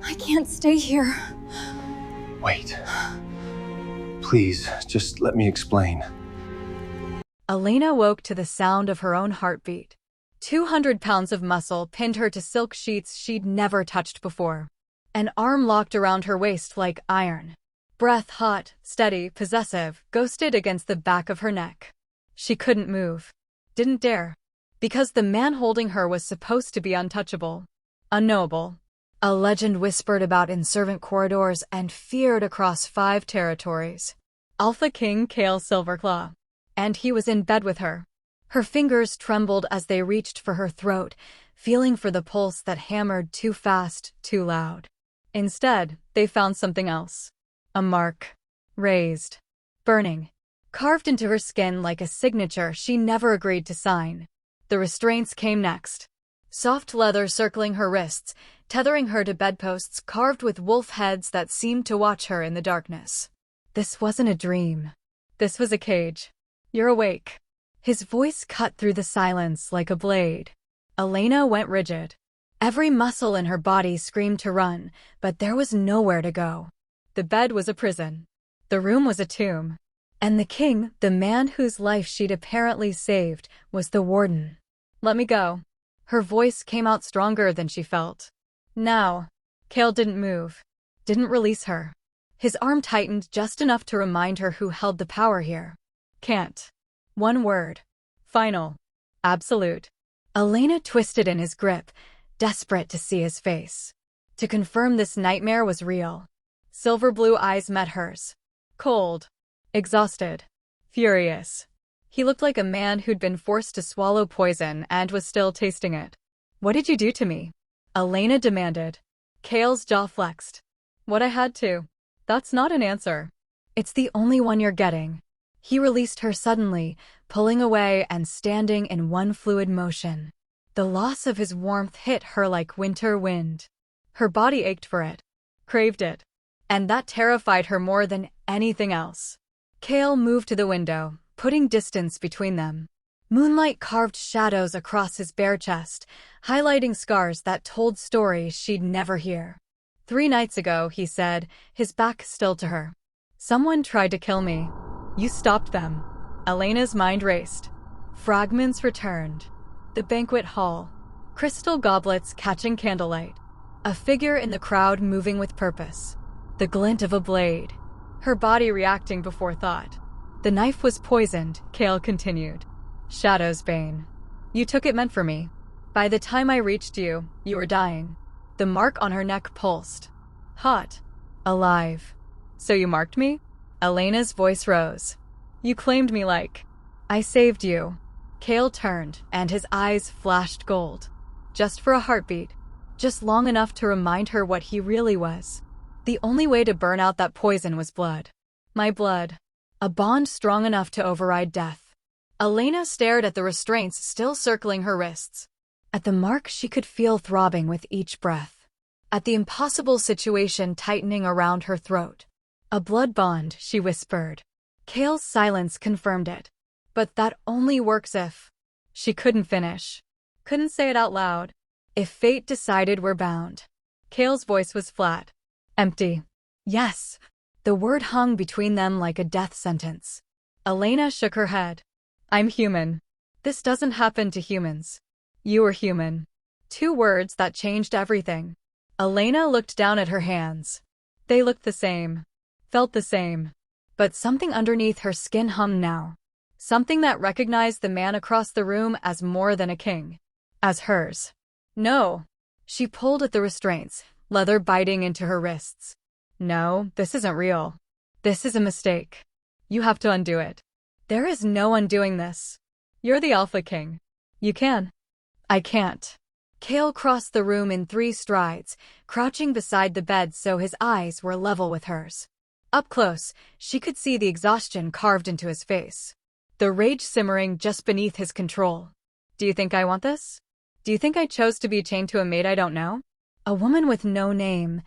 I can't stay here. Wait. Please, just let me explain. Elena woke to the sound of her own heartbeat. 200 pounds of muscle pinned her to silk sheets she'd never touched before. An arm locked around her waist like iron. Breath hot, steady, possessive, ghosted against the back of her neck. She couldn't move. Didn't dare. Because the man holding her was supposed to be untouchable. Unknowable. A legend whispered about in servant corridors and feared across 5 territories. Alpha King Kael Silverclaw. And he was in bed with her. Her fingers trembled as they reached for her throat, feeling for the pulse that hammered too fast, too loud. Instead, they found something else. A mark. Raised. Burning. Carved into her skin like a signature she never agreed to sign. The restraints came next. Soft leather circling her wrists, tethering her to bedposts carved with wolf heads that seemed to watch her in the darkness. This wasn't a dream. This was a cage. You're awake. His voice cut through the silence like a blade. Elena went rigid. Every muscle in her body screamed to run, but there was nowhere to go. The bed was a prison. The room was a tomb. And the king, the man whose life she'd apparently saved, was the warden. Let me go. Her voice came out stronger than she felt. Now. Kael didn't move. Didn't release her. His arm tightened just enough to remind her who held the power here. Can't. One word. Final. Absolute. Elena twisted in his grip, desperate to see his face. To confirm this nightmare was real. Silver blue eyes met hers. Cold. Exhausted. Furious. He looked like a man who'd been forced to swallow poison and was still tasting it. What did you do to me? Elena demanded. Kael's jaw flexed. What I had to. That's not an answer. It's the only one you're getting. He released her suddenly, pulling away and standing in one fluid motion. The loss of his warmth hit her like winter wind. Her body ached for it. Craved it. And that terrified her more than anything else. Kael moved to the window, putting distance between them. Moonlight carved shadows across his bare chest, highlighting scars that told stories she'd never hear. 3 nights ago, he said, his back still to her. Someone tried to kill me. You stopped them. Elena's mind raced. Fragments returned. The banquet hall. Crystal goblets catching candlelight. A figure in the crowd moving with purpose. The glint of a blade. Her body reacting before thought. The knife was poisoned, Kael continued. Shadow's bane. You took it meant for me. By the time I reached you, you were dying. The mark on her neck pulsed. Hot. Alive. So you marked me? Elena's voice rose. You claimed me like. I saved you. Kael turned, and his eyes flashed gold. Just for a heartbeat. Just long enough to remind her what he really was. The only way to burn out that poison was blood. My blood. A bond strong enough to override death. Elena stared at the restraints still circling her wrists. At the mark she could feel throbbing with each breath. At the impossible situation tightening around her throat. A blood bond, she whispered. Kael's silence confirmed it. But that only works if... She couldn't finish. Couldn't say it out loud. If fate decided we're bound. Kael's voice was flat. Empty. Yes. The word hung between them like a death sentence. Elena shook her head. I'm human. This doesn't happen to humans. You were human. 2 words that changed everything. Elena looked down at her hands. They looked the same. Felt the same. But something underneath her skin hummed now. Something that recognized the man across the room as more than a king. As hers. No. She pulled at the restraints, leather biting into her wrists. No, this isn't real. This is a mistake. You have to undo it. There is no undoing this. You're the Alpha King. You can. I can't. Kael crossed the room in 3 strides, crouching beside the bed so his eyes were level with hers. Up close, she could see the exhaustion carved into his face. The rage simmering just beneath his control. Do you think I want this? Do you think I chose to be chained to a maid I don't know? A woman with no name,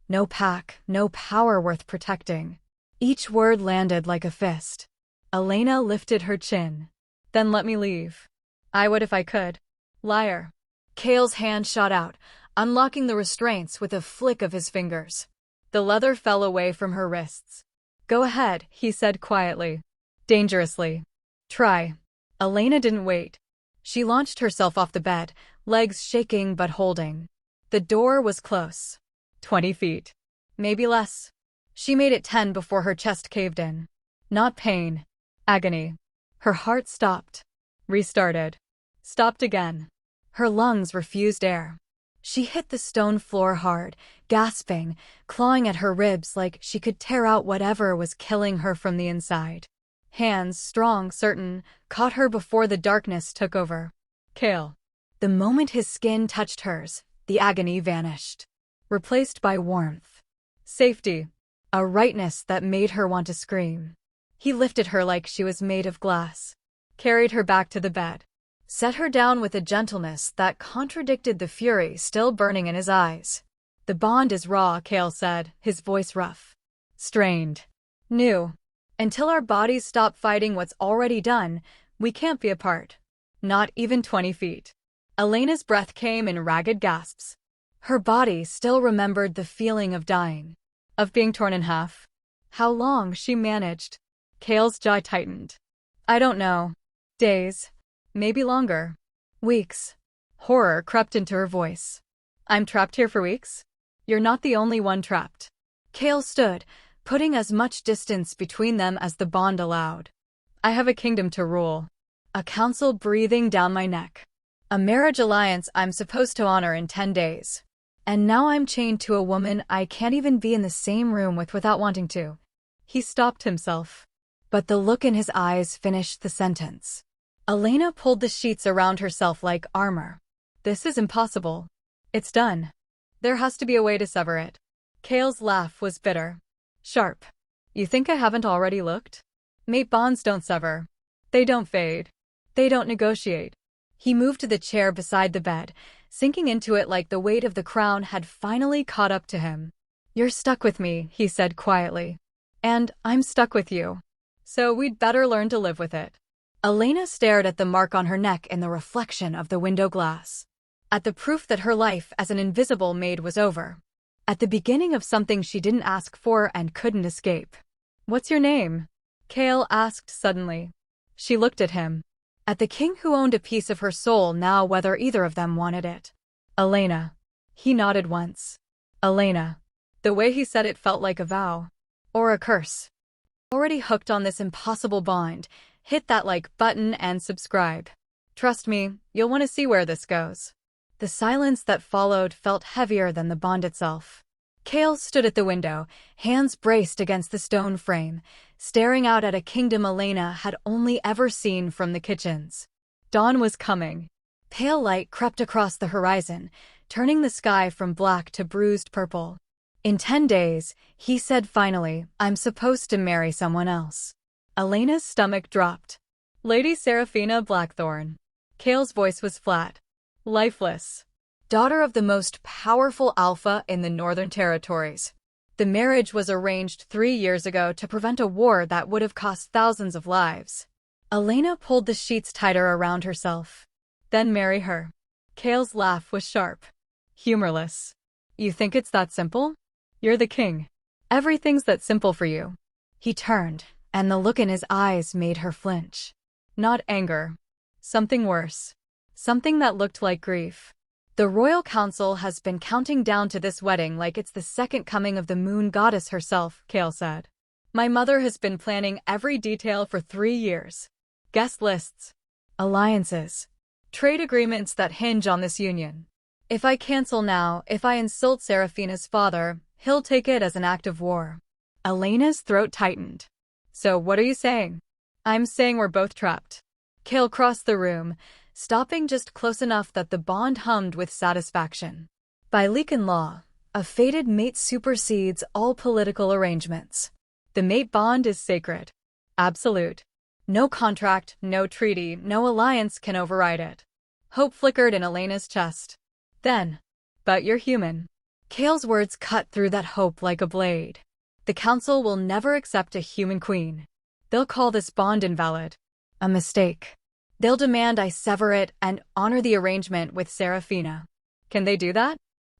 no pack, no power worth protecting. Each word landed like a fist. Elena lifted her chin. Then let me leave. I would if I could. Liar. Kael's hand shot out, unlocking the restraints with a flick of his fingers. The leather fell away from her wrists. "Go ahead," he said quietly. Dangerously. "Try." Elena didn't wait. She launched herself off the bed, legs shaking but holding. The door was close. 20 feet. Maybe less. She made it 10 before her chest caved in. Not pain. Agony. Her heart stopped. Restarted. Stopped again. Her lungs refused air. She hit the stone floor hard, gasping, clawing at her ribs like she could tear out whatever was killing her from the inside. Hands, strong, certain, caught her before the darkness took over. Kael. The moment his skin touched hers, the agony vanished, replaced by warmth. Safety. A rightness that made her want to scream. He lifted her like she was made of glass, carried her back to the bed, set her down with a gentleness that contradicted the fury still burning in his eyes. "The bond is raw," Kael said, his voice rough. Strained. "New. Until our bodies stop fighting what's already done, we can't be apart. Not even 20 feet. Elena's breath came in ragged gasps. Her body still remembered the feeling of dying, of being torn in half. How long she managed. Kael's jaw tightened. "I don't know. Days. Maybe longer. Weeks." Horror crept into her voice. "I'm trapped here for weeks? You're not the only one trapped." Kael stood, putting as much distance between them as the bond allowed. "I have a kingdom to rule. A council breathing down my neck. A marriage alliance I'm supposed to honor in 10 days. And now I'm chained to a woman I can't even be in the same room with without wanting to." He stopped himself. But the look in his eyes finished the sentence. Elena pulled the sheets around herself like armor. "This is impossible. It's done. There has to be a way to sever it." Kael's laugh was bitter. Sharp. "You think I haven't already looked? Mate bonds don't sever. They don't fade. They don't negotiate." He moved to the chair beside the bed, sinking into it like the weight of the crown had finally caught up to him. "You're stuck with me," he said quietly. "And I'm stuck with you. So we'd better learn to live with it." Elena stared at the mark on her neck in the reflection of the window glass. At the proof that her life as an invisible maid was over. At the beginning of something she didn't ask for and couldn't escape. "What's your name?" Kael asked suddenly. She looked at him. At the king who owned a piece of her soul now, whether either of them wanted it. "Elena." He nodded once. "Elena." The way he said it felt like a vow. Or a curse. Already hooked on this impossible bond, hit that like button and subscribe. Trust me, you'll want to see where this goes. The silence that followed felt heavier than the bond itself. Kael stood at the window, hands braced against the stone frame, staring out at a kingdom Elena had only ever seen from the kitchens. Dawn was coming. Pale light crept across the horizon, turning the sky from black to bruised purple. "In 10 days, he said finally, I'm supposed to marry someone else." Elena's stomach dropped. "Lady Seraphina Blackthorn." Kael's voice was flat. "Lifeless. Daughter of the most powerful alpha in the Northern Territories. The marriage was arranged 3 years ago to prevent a war that would have cost thousands of lives." Elena pulled the sheets tighter around herself. "Then marry her." Kael's laugh was sharp. Humorless. "You think it's that simple? You're the king. Everything's that simple for you." He turned, and the look in his eyes made her flinch. Not anger. Something worse. Something that looked like grief. "The royal council has been counting down to this wedding like it's the second coming of the moon goddess herself," Kael said. "My mother has been planning every detail for 3 years. Guest lists. Alliances. Trade agreements that hinge on this union. If I cancel now, if I insult Seraphina's father, he'll take it as an act of war." Elena's throat tightened. "So what are you saying?" "I'm saying we're both trapped." Kael crossed the room, stopping just close enough that the bond hummed with satisfaction. "By Leakin law, a fated mate supersedes all political arrangements. The mate bond is sacred. Absolute. No contract, no treaty, no alliance can override it." Hope flickered in Elena's chest. Then, "But you're human." Kael's words cut through that hope like a blade. "The council will never accept a human queen. They'll call this bond invalid. A mistake. They'll demand I sever it and honor the arrangement with Seraphina." "Can they do that?"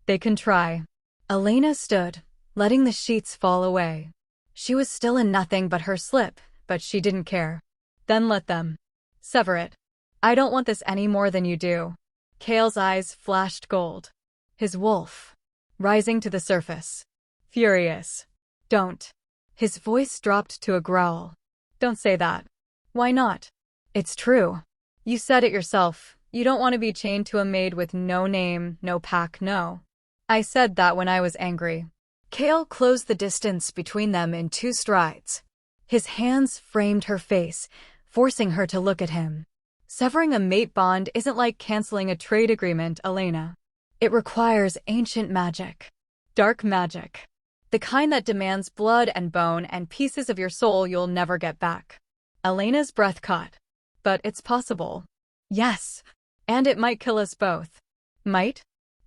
They can try. Elena stood, letting the sheets fall away. She was still in nothing but her slip, but she didn't care. Then let them. Sever it. I don't want this any more than you do. Kael's eyes flashed gold. His wolf. Rising to the surface. Furious. Don't. His voice dropped to a growl. Don't say that. Why not? It's true. You said it yourself. You don't want to be chained to a maid with no name, no pack, no. I said that when I was angry. Kael closed the distance between them in 2 strides. His hands framed her face, forcing her to look at him. Severing a mate bond isn't like canceling a trade agreement, Elena. It requires ancient magic. Dark magic. The kind that demands blood and bone and pieces of your soul you'll never get back. Elena's breath caught. But it's possible. Yes. And it might kill us both. Might?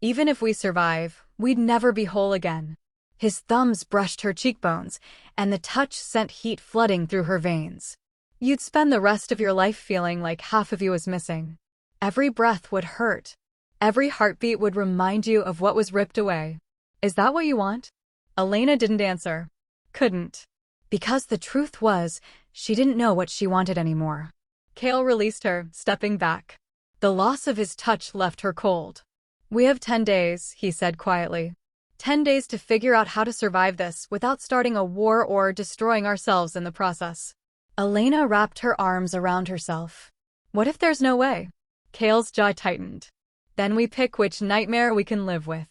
Even if we survive, we'd never be whole again. His thumbs brushed her cheekbones, and the touch sent heat flooding through her veins. You'd spend the rest of your life feeling like half of you was missing. Every breath would hurt. Every heartbeat would remind you of what was ripped away. Is that what you want? Elena didn't answer. Couldn't. Because the truth was, she didn't know what she wanted anymore. Kael released her, stepping back. The loss of his touch left her cold. We have 10 days, he said quietly. 10 days to figure out how to survive this without starting a war or destroying ourselves in the process. Elena wrapped her arms around herself. What if there's no way? Kael's jaw tightened. Then we pick which nightmare we can live with.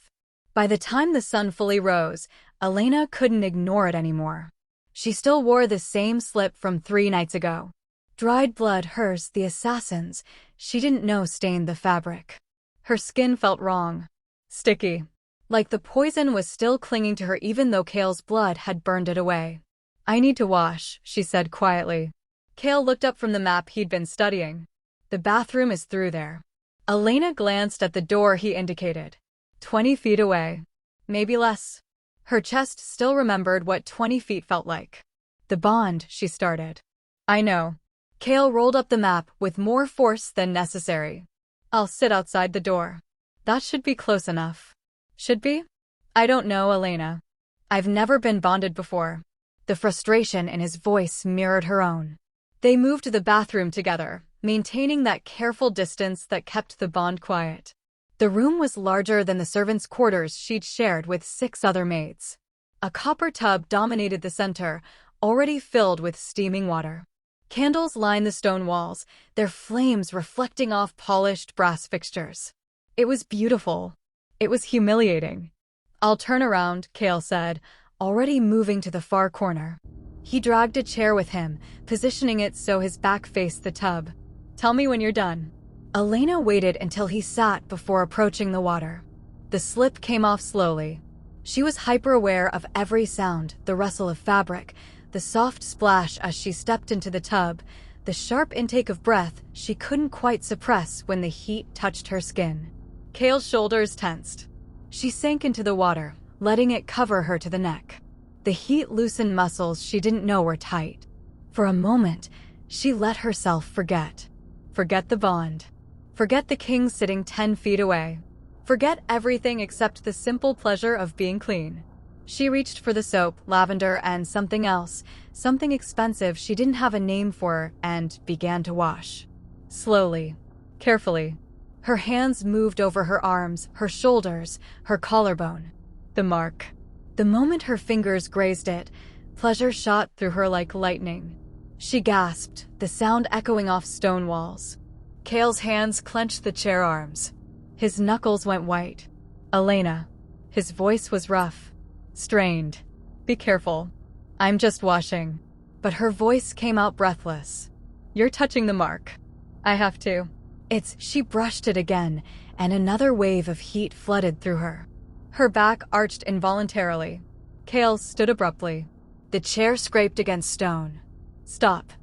By the time the sun fully rose, Elena couldn't ignore it anymore. She still wore the same slip from 3 nights ago. Dried blood, hers, the assassin's, she didn't know stained the fabric. Her skin felt wrong. Sticky. Like the poison was still clinging to her even though Kael's blood had burned it away. I need to wash, she said quietly. Kael looked up from the map he'd been studying. The bathroom is through there. Elena glanced at the door he indicated. 20 feet away. Maybe less. Her chest still remembered what 20 feet felt like. The bond, she started. I know. Kael rolled up the map with more force than necessary. I'll sit outside the door. That should be close enough. Should be? I don't know, Elena. I've never been bonded before. The frustration in his voice mirrored her own. They moved to the bathroom together, maintaining that careful distance that kept the bond quiet. The room was larger than the servants' quarters she'd shared with 6 other maids. A copper tub dominated the center, already filled with steaming water. Candles lined the stone walls, their flames reflecting off polished brass fixtures. It was beautiful. It was humiliating. I'll turn around, Kael said, already moving to the far corner. He dragged a chair with him, positioning it so his back faced the tub. Tell me when you're done. Elena waited until he sat before approaching the water. The slip came off slowly. She was hyper-aware of every sound, the rustle of fabric, the soft splash as she stepped into the tub, the sharp intake of breath she couldn't quite suppress when the heat touched her skin. Kael's shoulders tensed. She sank into the water, letting it cover her to the neck. The heat loosened muscles she didn't know were tight. For a moment, she let herself forget. Forget the bond. Forget the king sitting 10 feet away. Forget everything except the simple pleasure of being clean. She reached for the soap, lavender, and something else, something expensive she didn't have a name for, and began to wash. Slowly, carefully. Her hands moved over her arms, her shoulders, her collarbone. The mark. The moment her fingers grazed it, pleasure shot through her like lightning. She gasped, the sound echoing off stone walls. Kael's hands clenched the chair arms. His knuckles went white. Elena. His voice was rough. Strained. Be careful. I'm just washing. But her voice came out breathless. You're touching the mark. I have to. She brushed it again, and another wave of heat flooded through her. Her back arched involuntarily. Kael stood abruptly. The chair scraped against stone. Stop.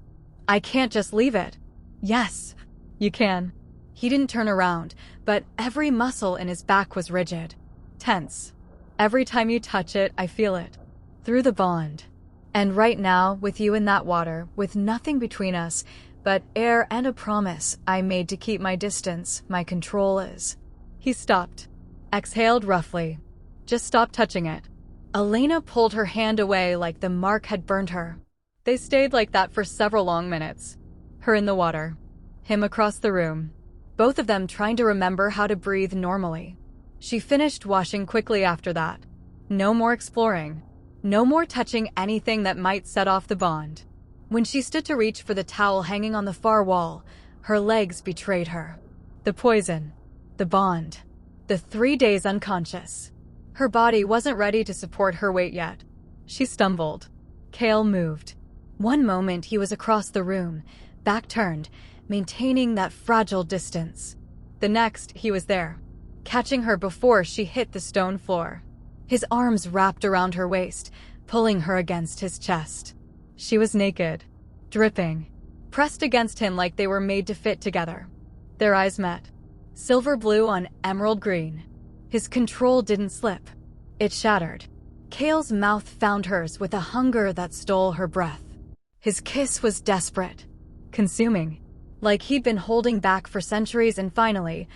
I can't just leave it. Yes, you can. He didn't turn around, but every muscle in his back was rigid. Tense. Every time you touch it, I feel it. Through the bond. And right now, with you in that water, with nothing between us, but air and a promise I made to keep my distance, my control is. He stopped. exhaled roughly. Just stop touching it. Elena pulled her hand away like the mark had burned her. They stayed like that for several long minutes. Her in the water, him across the room, both of them trying to remember how to breathe normally. She finished washing quickly after that. No more exploring. No more touching anything that might set off the bond. When she stood to reach for the towel hanging on the far wall, her legs betrayed her. The poison, the bond, the 3 days unconscious. Her body wasn't ready to support her weight yet. She stumbled. Kael moved. One moment he was across the room, back turned, maintaining that fragile distance. The next, he was there, catching her before she hit the stone floor. His arms wrapped around her waist, pulling her against his chest. She was naked, dripping, pressed against him like they were made to fit together. Their eyes met. Silver blue on emerald green. His control didn't slip. It shattered. Kael's mouth found hers with a hunger that stole her breath. His kiss was desperate, consuming, like he'd been holding back for centuries and finally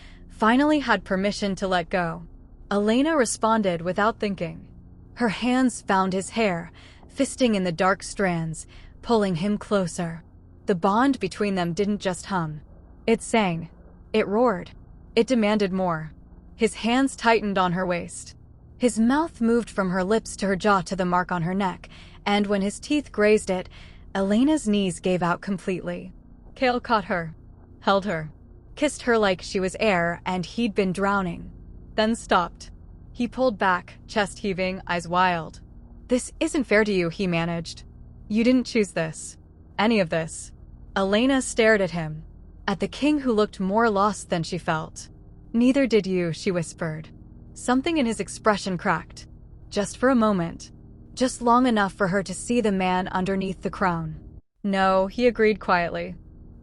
had permission to let go. Elena responded without thinking. Her hands found his hair, fisting in the dark strands, pulling him closer. The bond between them didn't just hum. It sang. It roared. It demanded more. His hands tightened on her waist. His mouth moved from her lips to her jaw to the mark on her neck, and when his teeth grazed it, Elena's knees gave out completely. Kael caught her, held her, kissed her like she was air and he'd been drowning. Then stopped. He pulled back, chest heaving, eyes wild. "This isn't fair to you," he managed. "You didn't choose this. Any of this." Elena stared at him, at the king who looked more lost than she felt. "Neither did you," she whispered. Something in his expression cracked. Just for a moment. Just long enough for her to see the man underneath the crown. "No," he agreed quietly.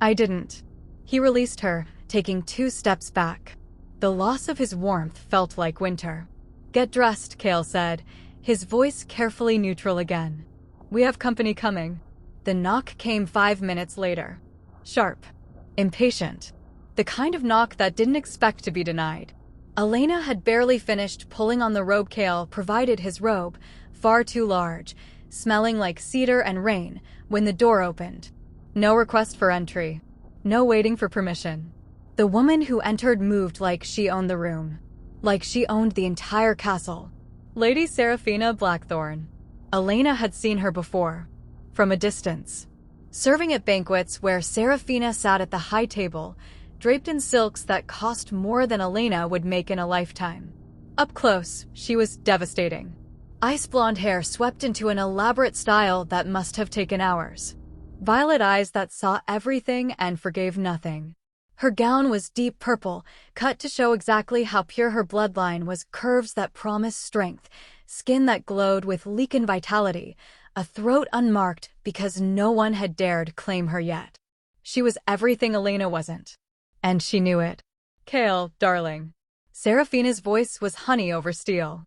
"I didn't." He released her, taking 2 steps back. The loss of his warmth felt like winter. "Get dressed," Kael said, his voice carefully neutral again. "We have company coming." The knock came 5 minutes later. Sharp. Impatient. The kind of knock that didn't expect to be denied. Elena had barely finished pulling on the robe Kael provided his robe, far too large, smelling like cedar and rain, when the door opened. No request for entry. No waiting for permission. The woman who entered moved like she owned the room. Like she owned the entire castle. Lady Seraphina Blackthorn. Elena had seen her before. From a distance. Serving at banquets where Seraphina sat at the high table, draped in silks that cost more than Elena would make in a lifetime. Up close, she was devastating. Ice blonde hair swept into an elaborate style that must have taken hours. Violet eyes that saw everything and forgave nothing. Her gown was deep purple, cut to show exactly how pure her bloodline was, curves that promised strength, skin that glowed with Leaken vitality, a throat unmarked because no one had dared claim her yet. She was everything Elena wasn't. And she knew it. "Kael, darling." Seraphina's voice was honey over steel.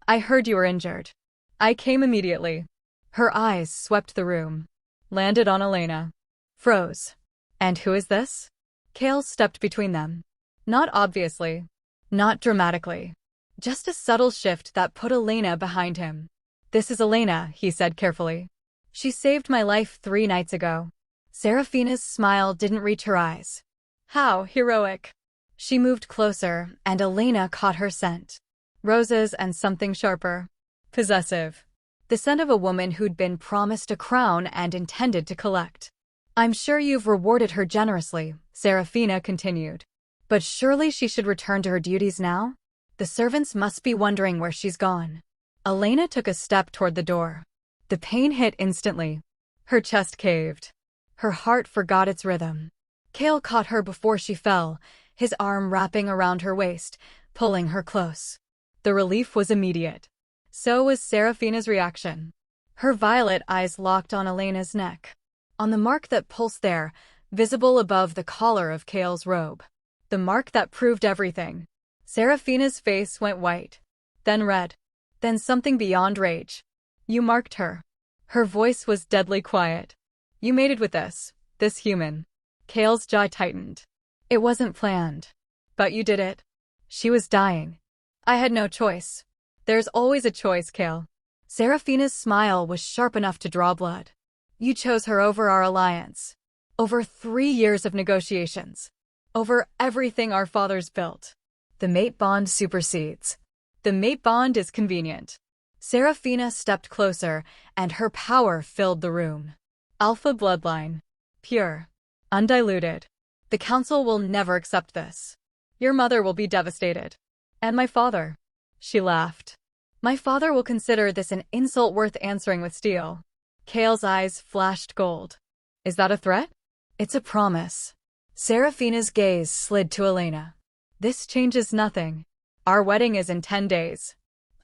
"I heard you were injured. I came immediately." Her eyes swept the room. Landed on Elena. Froze. "And who is this?" Kael stepped between them. Not obviously. Not dramatically. Just a subtle shift that put Elena behind him. "This is Elena," he said carefully. "She saved my life 3 nights ago." Seraphina's smile didn't reach her eyes. "How heroic." She moved closer, and Elena caught her scent. Roses and something sharper. Possessive. The scent of a woman who'd been promised a crown and intended to collect. "I'm sure you've rewarded her generously," Seraphina continued. "But surely she should return to her duties now? The servants must be wondering where she's gone." Elena took a step toward the door. The pain hit instantly. Her chest caved. Her heart forgot its rhythm. Kael caught her before she fell, his arm wrapping around her waist, pulling her close. The relief was immediate. So was Seraphina's reaction. Her violet eyes locked on Elena's neck. On the mark that pulsed there, visible above the collar of Kael's robe. The mark that proved everything. Seraphina's face went white. Then red. Then something beyond rage. "You marked her." Her voice was deadly quiet. "You mated with this human." Kael's jaw tightened. "It wasn't planned. But you did it." She was dying. I had no choice. There's always a choice, Kael. Seraphina's smile was sharp enough to draw blood. You chose her over our alliance. Over 3 years of negotiations. Over everything our fathers built. The mate bond supersedes. The mate bond is convenient. Seraphina stepped closer, and her power filled the room. Alpha bloodline. Pure. Undiluted. The council will never accept this. Your mother will be devastated. And my father. She laughed. My father will consider this an insult worth answering with steel. Kael's eyes flashed gold. Is that a threat? It's a promise. Seraphina's gaze slid to Elena. This changes nothing. Our wedding is in 10 days.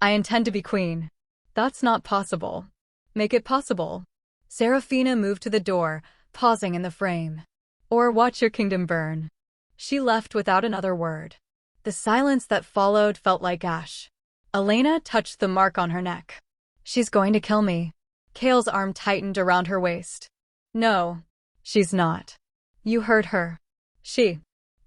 I intend to be queen. That's not possible. Make it possible. Seraphina moved to the door, pausing in the frame. Or watch your kingdom burn. She left without another word. The silence that followed felt like ash. Elena touched the mark on her neck. She's going to kill me. Kael's arm tightened around her waist. No, she's not. You heard her.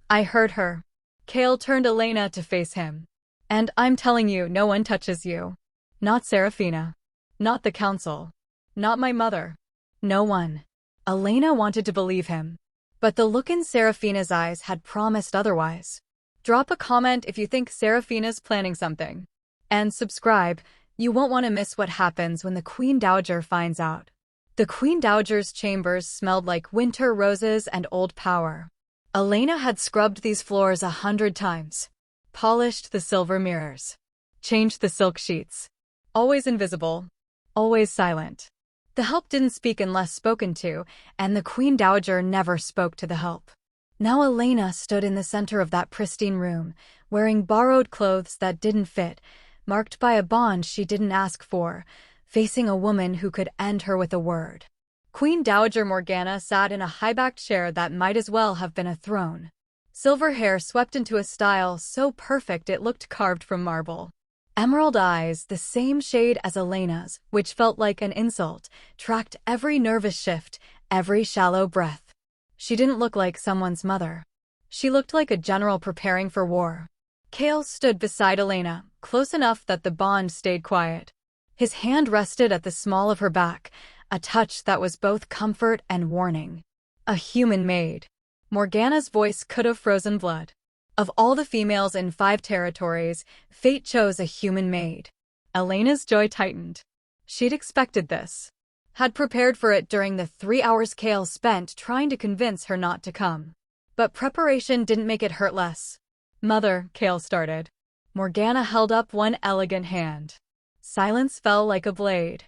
I heard her. Kael turned Elena to face him. And I'm telling you, no one touches you. Not Seraphina. Not the council. Not my mother. No one. Elena wanted to believe him. But the look in Seraphina's eyes had promised otherwise. Drop a comment if you think Seraphina's planning something. And subscribe, you won't want to miss what happens when the Queen Dowager finds out. The Queen Dowager's chambers smelled like winter roses and old power. Elena had scrubbed these floors 100 times. Polished the silver mirrors. Changed the silk sheets. Always invisible. Always silent. The help didn't speak unless spoken to, and the Queen Dowager never spoke to the help. Now Elena stood in the center of that pristine room, wearing borrowed clothes that didn't fit, marked by a bond she didn't ask for, facing a woman who could end her with a word. Queen Dowager Morgana sat in a high-backed chair that might as well have been a throne. Silver hair swept into a style so perfect it looked carved from marble. Emerald eyes, the same shade as Elena's, which felt like an insult, tracked every nervous shift, every shallow breath. She didn't look like someone's mother. She looked like a general preparing for war. Kael stood beside Elena, close enough that the bond stayed quiet. His hand rested at the small of her back, a touch that was both comfort and warning. A human maid. Morgana's voice could have frozen blood. Of all the females in 5 territories, fate chose a human maid. Elena's joy tightened. She'd expected this. Had prepared for it during the 3 hours Kael spent trying to convince her not to come. But preparation didn't make it hurt less. Mother, Kael started. Morgana held up one elegant hand. Silence fell like a blade.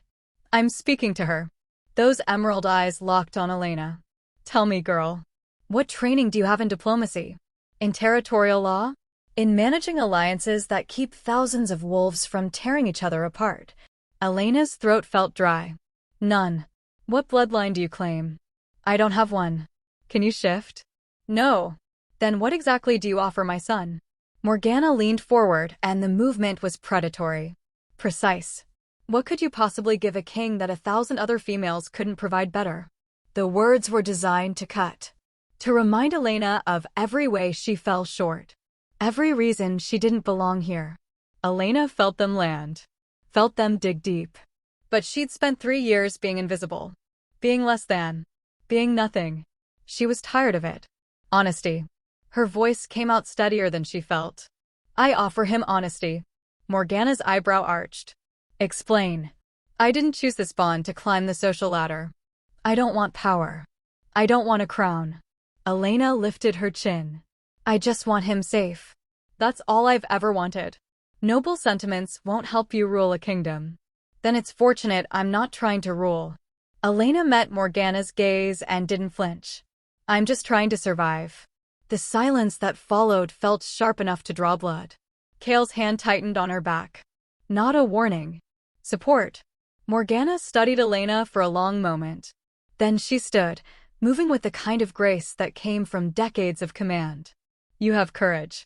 I'm speaking to her. Those emerald eyes locked on Elena. Tell me, girl. What training do you have in diplomacy? In territorial law? In managing alliances that keep thousands of wolves from tearing each other apart? Elena's throat felt dry. None. What bloodline do you claim? I don't have one. Can you shift? No. Then what exactly do you offer my son? Morgana leaned forward, and the movement was predatory. Precise. What could you possibly give a king that 1,000 other females couldn't provide better? The words were designed to cut. To remind Elena of every way she fell short. Every reason she didn't belong here. Elena felt them land. Felt them dig deep. But she'd spent 3 years being invisible. Being less than. Being nothing. She was tired of it. Honesty. Her voice came out steadier than she felt. I offer him honesty. Morgana's eyebrow arched. Explain. I didn't choose this bond to climb the social ladder. I don't want power. I don't want a crown. Elena lifted her chin. I just want him safe. That's all I've ever wanted. Noble sentiments won't help you rule a kingdom. Then it's fortunate I'm not trying to rule. Elena met Morgana's gaze and didn't flinch. I'm just trying to survive. The silence that followed felt sharp enough to draw blood. Kael's hand tightened on her back. Not a warning. Support. Morgana studied Elena for a long moment. Then she stood, moving with the kind of grace that came from decades of command. You have courage.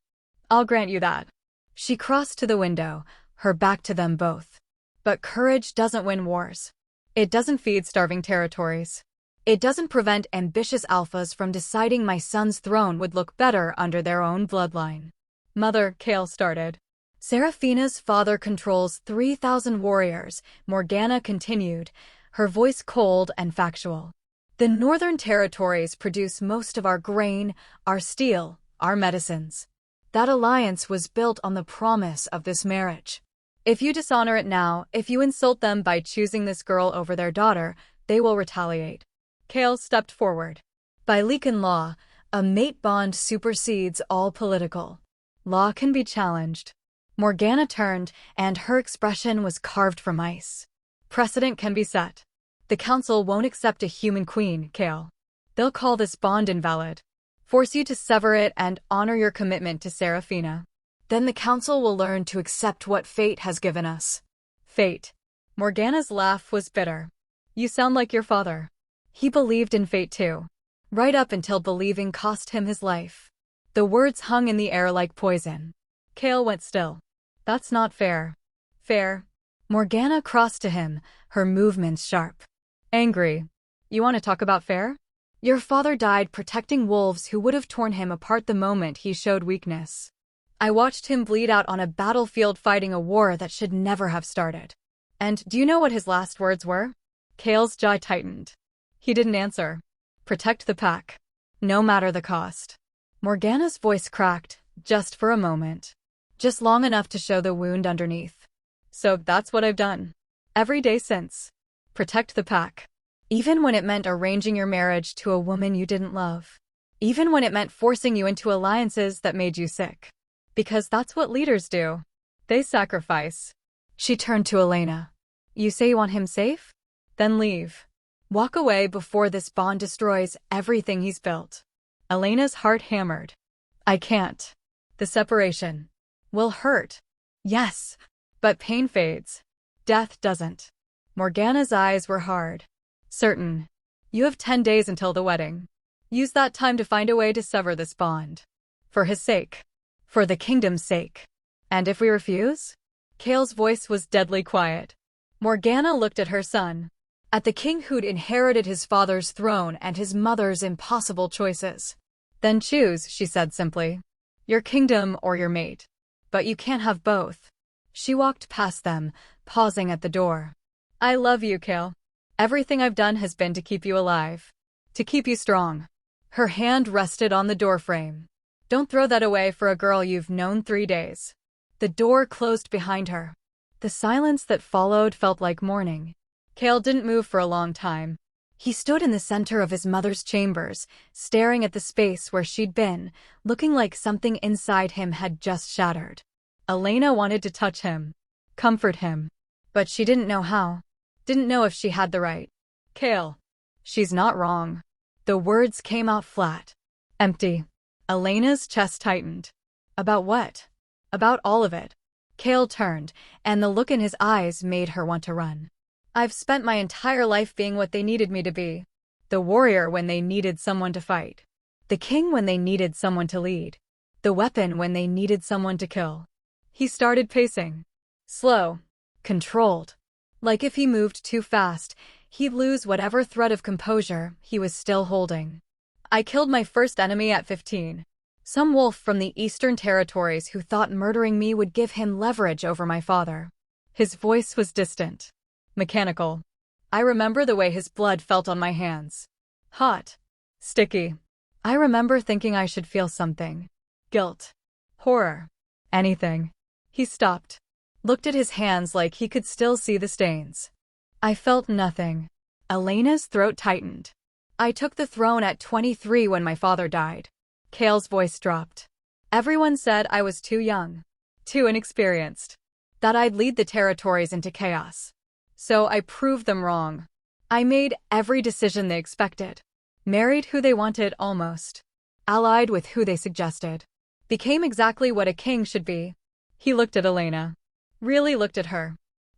I'll grant you that. She crossed to the window, her back to them both. But courage doesn't win wars. It doesn't feed starving territories. It doesn't prevent ambitious alphas from deciding my son's throne would look better under their own bloodline. Mother, Kael started. Seraphina's father controls 3,000 warriors, Morgana continued, her voice cold and factual. The Northern Territories produce most of our grain, our steel, our medicines. That alliance was built on the promise of this marriage. If you dishonor it now, if you insult them by choosing this girl over their daughter, they will retaliate. Kael stepped forward. By Leakin law, a mate bond supersedes all political. Law can be challenged. Morgana turned, and her expression was carved from ice. Precedent can be set. The council won't accept a human queen, Kael. They'll call this bond invalid, force you to sever it and honor your commitment to Seraphina. Then the council will learn to accept what fate has given us. Fate. Morgana's laugh was bitter. You sound like your father. He believed in fate too. Right up until believing cost him his life. The words hung in the air like poison. Kael went still. That's not fair. Fair. Morgana crossed to him, her movements sharp. Angry. You want to talk about fair? Your father died protecting wolves who would have torn him apart the moment he showed weakness. I watched him bleed out on a battlefield fighting a war that should never have started. And do you know what his last words were? Kael's jaw tightened. He didn't answer. Protect the pack. No matter the cost. Morgana's voice cracked, just for a moment. Just long enough to show the wound underneath. So that's what I've done. Every day since. Protect the pack. Even when it meant arranging your marriage to a woman you didn't love. Even when it meant forcing you into alliances that made you sick. Because that's what leaders do. They sacrifice. She turned to Elena. You say you want him safe? Then leave. Walk away before this bond destroys everything he's built. Elena's heart hammered. I can't. The separation will hurt. Yes. But pain fades. Death doesn't. Morgana's eyes were hard. Certain. You have 10 days until the wedding. Use that time to find a way to sever this bond. For his sake. For the kingdom's sake. And if we refuse? Kael's voice was deadly quiet. Morgana looked at her son. At the king who'd inherited his father's throne and his mother's impossible choices. Then choose, she said simply. Your kingdom or your mate. But you can't have both. She walked past them, pausing at the door. I love you, Kael. Everything I've done has been to keep you alive. To keep you strong. Her hand rested on the doorframe. Don't throw that away for a girl you've known 3 days. The door closed behind her. The silence that followed felt like mourning. Kael didn't move for a long time. He stood in the center of his mother's chambers, staring at the space where she'd been, looking like something inside him had just shattered. Elena wanted to touch him, comfort him. But she didn't know how. Didn't know if she had the right. Kael. She's not wrong. The words came out flat. Empty. Elena's chest tightened. About what? About all of it. Kael turned, and the look in his eyes made her want to run. I've spent my entire life being what they needed me to be. The warrior when they needed someone to fight. The king when they needed someone to lead. The weapon when they needed someone to kill. He started pacing. Slow. Controlled. Like if he moved too fast, he'd lose whatever thread of composure he was still holding. I killed my first enemy at 15. Some wolf from the Eastern Territories who thought murdering me would give him leverage over my father. His voice was distant. Mechanical. I remember the way his blood felt on my hands. Hot. Sticky. I remember thinking I should feel something. Guilt. Horror. Anything. He stopped. Looked at his hands like he could still see the stains. I felt nothing. Elena's throat tightened. I took the throne at 23 when my father died. Kael's voice dropped. Everyone said I was too young. Too inexperienced. That I'd lead the territories into chaos. So I proved them wrong. I made every decision they expected. Married who they wanted almost. Allied with who they suggested. Became exactly what a king should be. He looked at Elena. Really looked at her.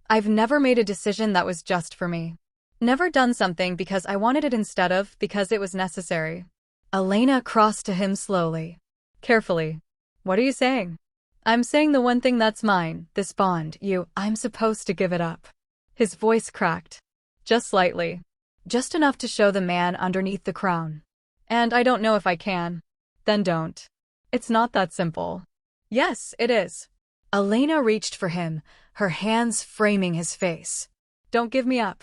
I've never made a decision that was just for me. Never done something because I wanted it instead of because it was necessary. Elena crossed to him slowly. Carefully. What are you saying? I'm saying the one thing that's mine, this bond, I'm supposed to give it up. His voice cracked. Just slightly. Just enough to show the man underneath the crown. And I don't know if I can. Then don't. It's not that simple. Yes, it is. Elena reached for him, her hands framing his face. Don't give me up.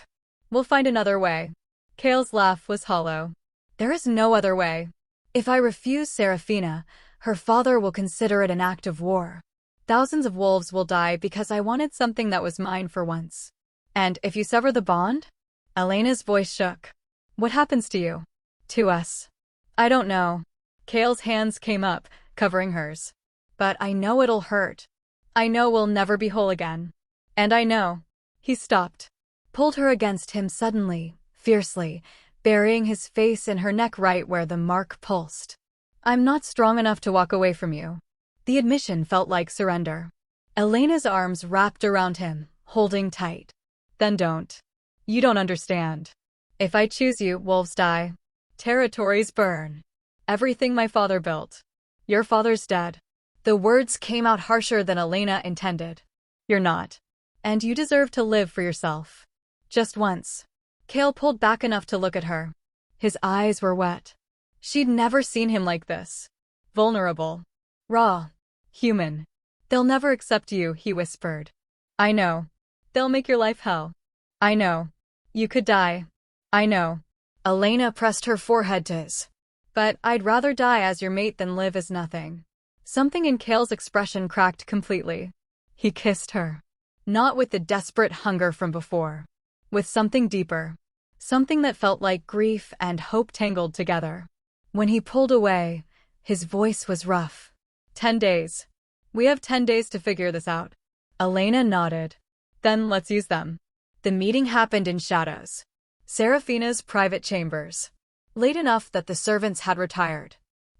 We'll find another way. Kael's laugh was hollow. There is no other way. If I refuse Seraphina, her father will consider it an act of war. Thousands of wolves will die because I wanted something that was mine for once. And if you sever the bond? Elena's voice shook. What happens to you? To us? I don't know. Kael's hands came up, covering hers. But I know it'll hurt. I know we'll never be whole again. And I know. He stopped. Pulled her against him suddenly, fiercely, burying his face in her neck right where the mark pulsed. I'm not strong enough to walk away from you. The admission felt like surrender. Elena's arms wrapped around him, holding tight. Then don't. You don't understand. If I choose you, wolves die. Territories burn. Everything my father built. Your father's dead. The words came out harsher than Elena intended. You're not. And you deserve to live for yourself. Just once. Kael pulled back enough to look at her. His eyes were wet. She'd never seen him like this. Vulnerable. Raw. Human. They'll never accept you, he whispered. I know. They'll make your life hell. I know. You could die. I know. Elena pressed her forehead to his. But I'd rather die as your mate than live as nothing. Something in Kael's expression cracked completely. He kissed her. Not with the desperate hunger from before. With something deeper. Something that felt like grief and hope tangled together. When he pulled away, his voice was rough. 10 days. We have 10 days to figure this out. Elena nodded. Then let's use them. The meeting happened in shadows. Seraphina's private chambers. Late enough that the servants had retired.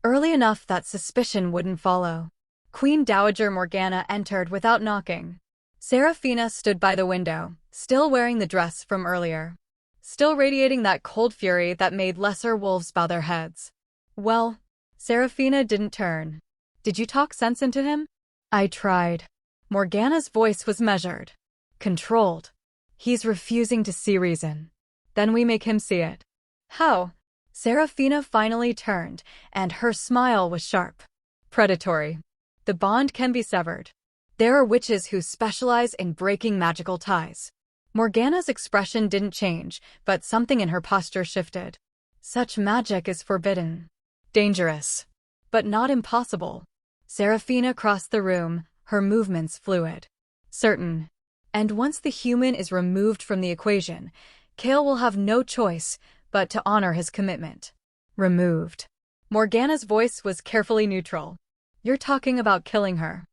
Early enough that suspicion wouldn't follow. Queen Dowager Morgana entered without knocking. Seraphina stood by the window, still wearing the dress from earlier. Still radiating that cold fury that made lesser wolves bow their heads. Well, Seraphina didn't turn. Did you talk sense into him? I tried. Morgana's voice was measured. Controlled. He's refusing to see reason. Then we make him see it. How? Seraphina finally turned, and her smile was sharp. Predatory. The bond can be severed. There are witches who specialize in breaking magical ties. Morgana's expression didn't change, but something in her posture shifted. Such magic is forbidden. Dangerous. But not impossible. Seraphina crossed the room, her movements fluid. Certain. And once the human is removed from the equation, Kael will have no choice but to honor his commitment. Removed. Morgana's voice was carefully neutral. You're talking about killing her.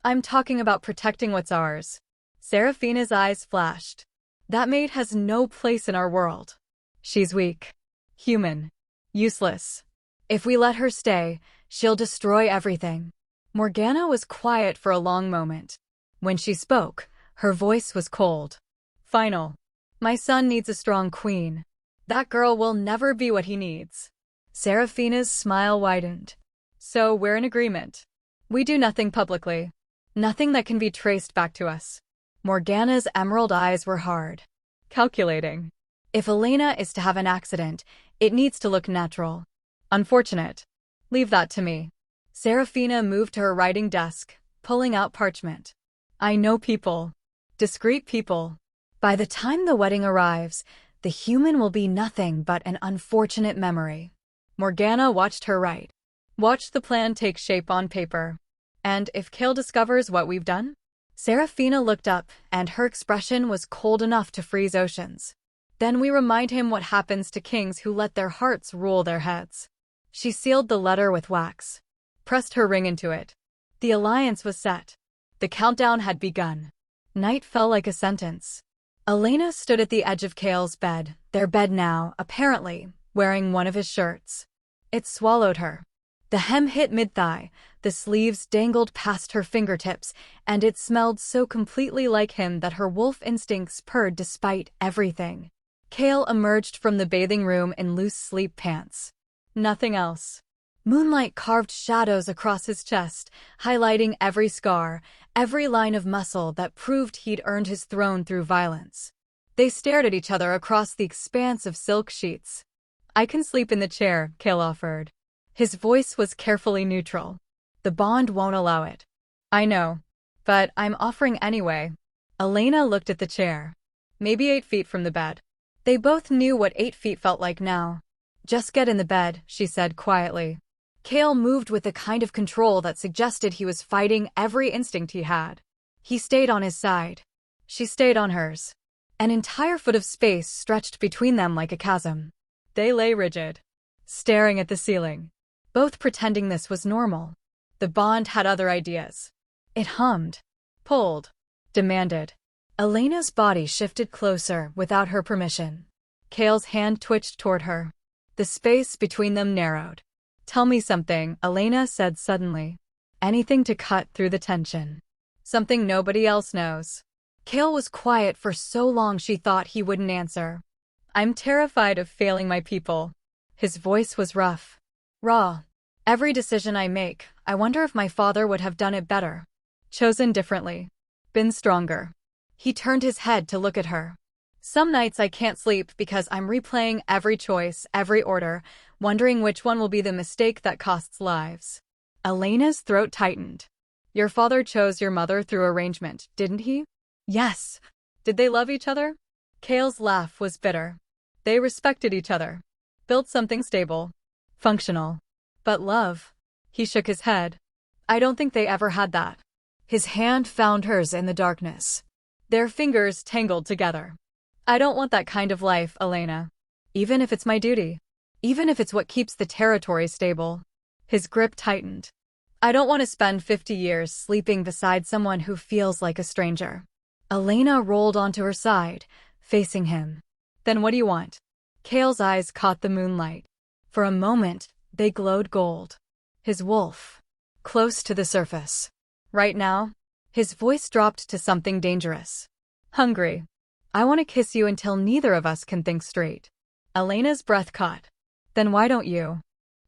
I'm talking about protecting what's ours. Seraphina's eyes flashed. That maid has no place in our world. She's weak. Human. Useless. If we let her stay, she'll destroy everything. Morgana was quiet for a long moment. When she spoke, her voice was cold. Final. My son needs a strong queen. That girl will never be what he needs. Seraphina's smile widened. So we're in agreement. We do nothing publicly. Nothing that can be traced back to us. Morgana's emerald eyes were hard. Calculating. If Elena is to have an accident, it needs to look natural. Unfortunate. Leave that to me. Seraphina moved to her writing desk, pulling out parchment. I know people. Discreet people. By the time the wedding arrives, the human will be nothing but an unfortunate memory. Morgana watched her write. Watched the plan take shape on paper. And if Kael discovers what we've done? Seraphina looked up, and her expression was cold enough to freeze oceans. Then we remind him what happens to kings who let their hearts rule their heads. She sealed the letter with wax. Pressed her ring into it. The alliance was set. The countdown had begun. Night fell like a sentence. Elena stood at the edge of Kael's bed, their bed now, apparently, wearing one of his shirts. It swallowed her. The hem hit mid-thigh, the sleeves dangled past her fingertips, and it smelled so completely like him that her wolf instincts purred despite everything. Kael emerged from the bathing room in loose sleep pants. Nothing else. Moonlight carved shadows across his chest, highlighting every scar, every line of muscle that proved he'd earned his throne through violence. They stared at each other across the expanse of silk sheets. I can sleep in the chair, Kael offered. His voice was carefully neutral. The bond won't allow it. I know. But I'm offering anyway. Elena looked at the chair. Maybe 8 feet from the bed. They both knew what 8 feet felt like now. Just get in the bed, she said quietly. Kael moved with the kind of control that suggested he was fighting every instinct he had. He stayed on his side. She stayed on hers. An entire foot of space stretched between them like a chasm. They lay rigid, staring at the ceiling, both pretending this was normal. The bond had other ideas. It hummed, pulled, demanded. Elena's body shifted closer without her permission. Kael's hand twitched toward her. The space between them narrowed. Tell me something, Elena said suddenly. Anything to cut through the tension. Something nobody else knows. Kael was quiet for so long she thought he wouldn't answer. I'm terrified of failing my people. His voice was rough, raw. Every decision I make, I wonder if my father would have done it better. Chosen differently. Been stronger. He turned his head to look at her. Some nights I can't sleep because I'm replaying every choice, every order, wondering which one will be the mistake that costs lives. Elena's throat tightened. Your father chose your mother through arrangement, didn't he? Yes. Did they love each other? Kael's laugh was bitter. They respected each other. Built something stable. Functional. But love? He shook his head. I don't think they ever had that. His hand found hers in the darkness. Their fingers tangled together. I don't want that kind of life, Elena. Even if it's my duty. Even if it's what keeps the territory stable. His grip tightened. I don't want to spend 50 years sleeping beside someone who feels like a stranger. Elena rolled onto her side, facing him. Then what do you want? Kael's eyes caught the moonlight. For a moment, they glowed gold. His wolf. Close to the surface. Right now? His voice dropped to something dangerous. Hungry. I want to kiss you until neither of us can think straight. Elena's breath caught. Then why don't you?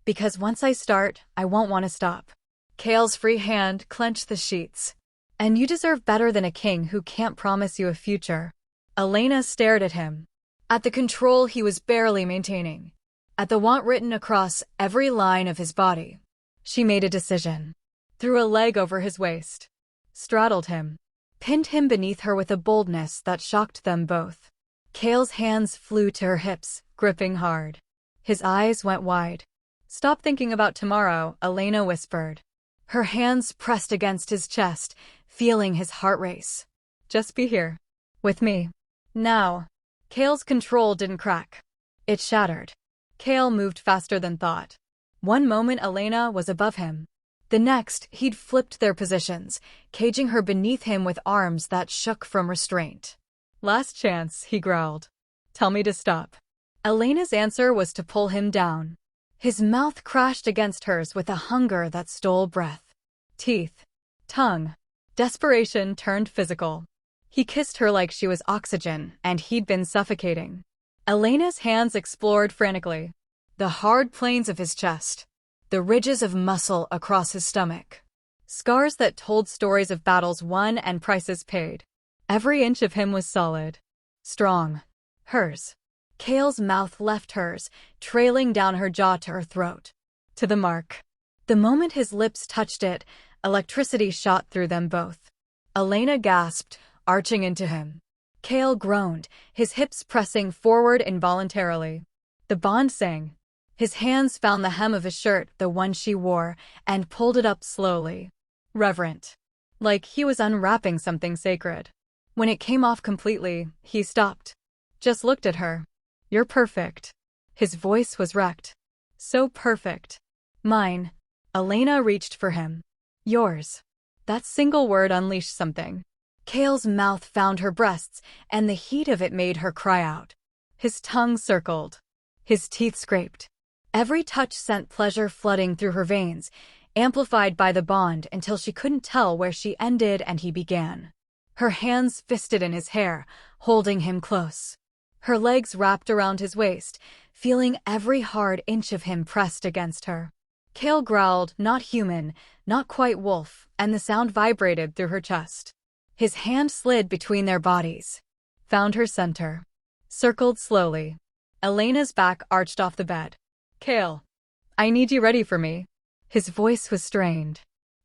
Because once I start, I won't want to stop. Kael's free hand clenched the sheets. And you deserve better than a king who can't promise you a future. Elena stared at him. At the control he was barely maintaining. At the want written across every line of his body. She made a decision. Threw a leg over his waist. Straddled him. Pinned him beneath her with a boldness that shocked them both. Kael's hands flew to her hips, gripping hard. His eyes went wide. Stop thinking about tomorrow, Elena whispered. Her hands pressed against his chest, feeling his heart race. Just be here. With me. Now. Kael's control didn't crack. It shattered. Kael moved faster than thought. One moment Elena was above him. The next, he'd flipped their positions, caging her beneath him with arms that shook from restraint. Last chance, he growled. Tell me to stop. Elena's answer was to pull him down. His mouth crashed against hers with a hunger that stole breath. Teeth. Tongue. Desperation turned physical. He kissed her like she was oxygen, and he'd been suffocating. Elena's hands explored frantically. The hard planes of his chest. The ridges of muscle across his stomach. Scars that told stories of battles won and prices paid. Every inch of him was solid. Strong. Hers. Kael's mouth left hers, trailing down her jaw to her throat. To the mark. The moment his lips touched it, electricity shot through them both. Elena gasped, arching into him. Kael groaned, his hips pressing forward involuntarily. The bond sang. His hands found the hem of his shirt, the one she wore, and pulled it up slowly. Reverent. Like he was unwrapping something sacred. When it came off completely, he stopped. Just looked at her. You're perfect. His voice was wrecked. So perfect. Mine. Elena reached for him. Yours. That single word unleashed something. Kael's mouth found her breasts, and the heat of it made her cry out. His tongue circled. His teeth scraped. Every touch sent pleasure flooding through her veins, amplified by the bond until she couldn't tell where she ended and he began. Her hands fisted in his hair, holding him close. Her legs wrapped around his waist, feeling every hard inch of him pressed against her. Kael growled, not human, not quite wolf, and the sound vibrated through her chest. His hand slid between their bodies. Found her center. Circled slowly. Elena's back arched off the bed. Kael. I need you ready for me. His voice was strained.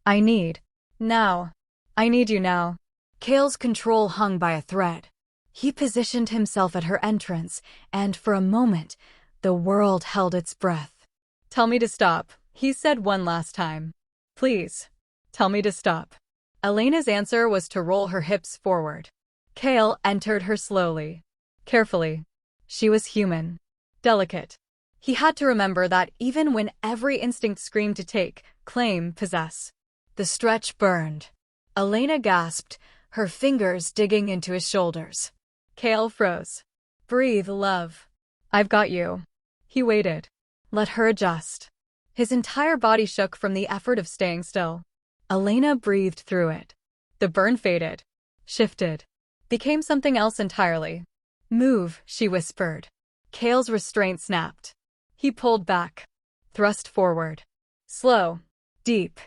I need. Now. I need you now. Kael's control hung by a thread. He positioned himself at her entrance, and for a moment, the world held its breath. Tell me to stop, he said one last time. Please, tell me to stop. Elena's answer was to roll her hips forward. Kael entered her slowly, carefully. She was human, delicate. He had to remember that even when every instinct screamed to take, claim, possess. The stretch burned. Elena gasped, her fingers digging into his shoulders. Kael froze. Breathe, love. I've got you. He waited. Let her adjust. His entire body shook from the effort of staying still. Elena breathed through it. The burn faded, shifted, became something else entirely. Move, she whispered. Kael's restraint snapped. He pulled back, thrust forward. Slow, deep,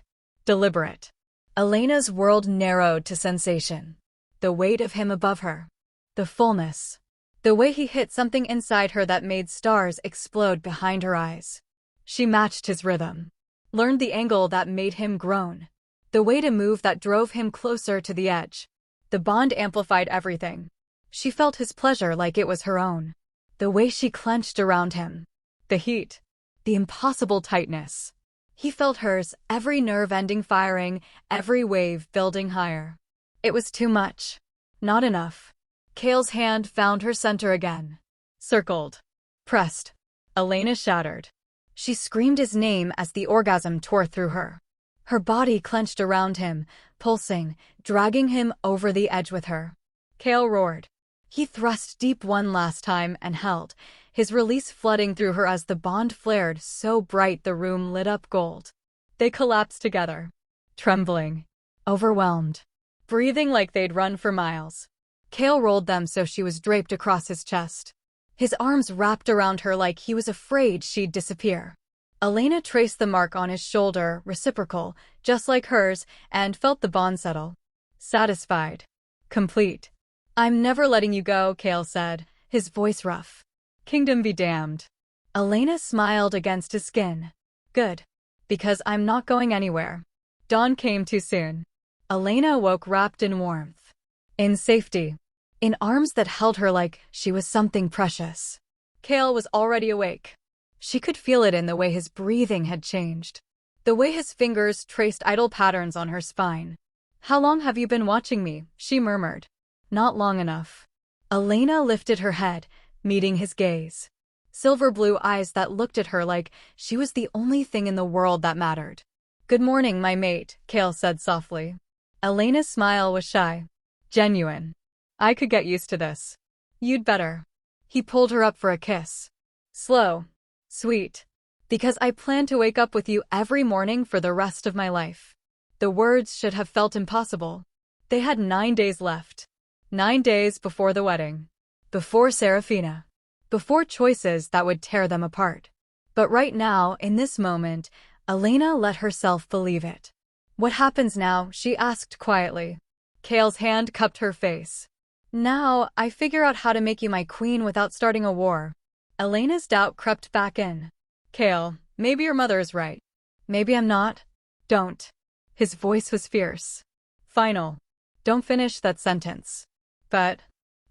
deliberate. Elena's world narrowed to sensation. The weight of him above her. The fullness. The way he hit something inside her that made stars explode behind her eyes. She matched his rhythm. Learned the angle that made him groan. The way to move that drove him closer to the edge. The bond amplified everything. She felt his pleasure like it was her own. The way she clenched around him. The heat. The impossible tightness. He felt hers, every nerve-ending firing, every wave building higher. It was too much. Not enough. Kael's hand found her center again. Circled. Pressed. Elena shattered. She screamed his name as the orgasm tore through her. Her body clenched around him, pulsing, dragging him over the edge with her. Kael roared. He thrust deep one last time and held, his release flooding through her as the bond flared so bright the room lit up gold. They collapsed together, trembling, overwhelmed, breathing like they'd run for miles. Kael rolled them so she was draped across his chest. His arms wrapped around her like he was afraid she'd disappear. Elena traced the mark on his shoulder, reciprocal, just like hers, and felt the bond settle. Satisfied. Complete. I'm never letting you go, Kael said, his voice rough. Kingdom be damned. Elena smiled against his skin. Good. Because I'm not going anywhere. Dawn came too soon. Elena woke wrapped in warmth. In safety. In arms that held her like she was something precious. Kael was already awake. She could feel it in the way his breathing had changed. The way his fingers traced idle patterns on her spine. How long have you been watching me? She murmured. Not long enough. Elena lifted her head, meeting his gaze. Silver blue eyes that looked at her like she was the only thing in the world that mattered. Good morning, my mate, Kael said softly. Elena's smile was shy. Genuine. I could get used to this. You'd better. He pulled her up for a kiss. Slow. Sweet. Because I plan to wake up with you every morning for the rest of my life. The words should have felt impossible. They had 9 days left. 9 days before the wedding. Before Serafina. Before choices that would tear them apart. But right now, in this moment, Elena let herself believe it. What happens now? She asked quietly. Kael's hand cupped her face. Now, I figure out how to make you my queen without starting a war. Elena's doubt crept back in. Kael, maybe your mother is right. Maybe I'm not. Don't. His voice was fierce. Final. Don't finish that sentence. But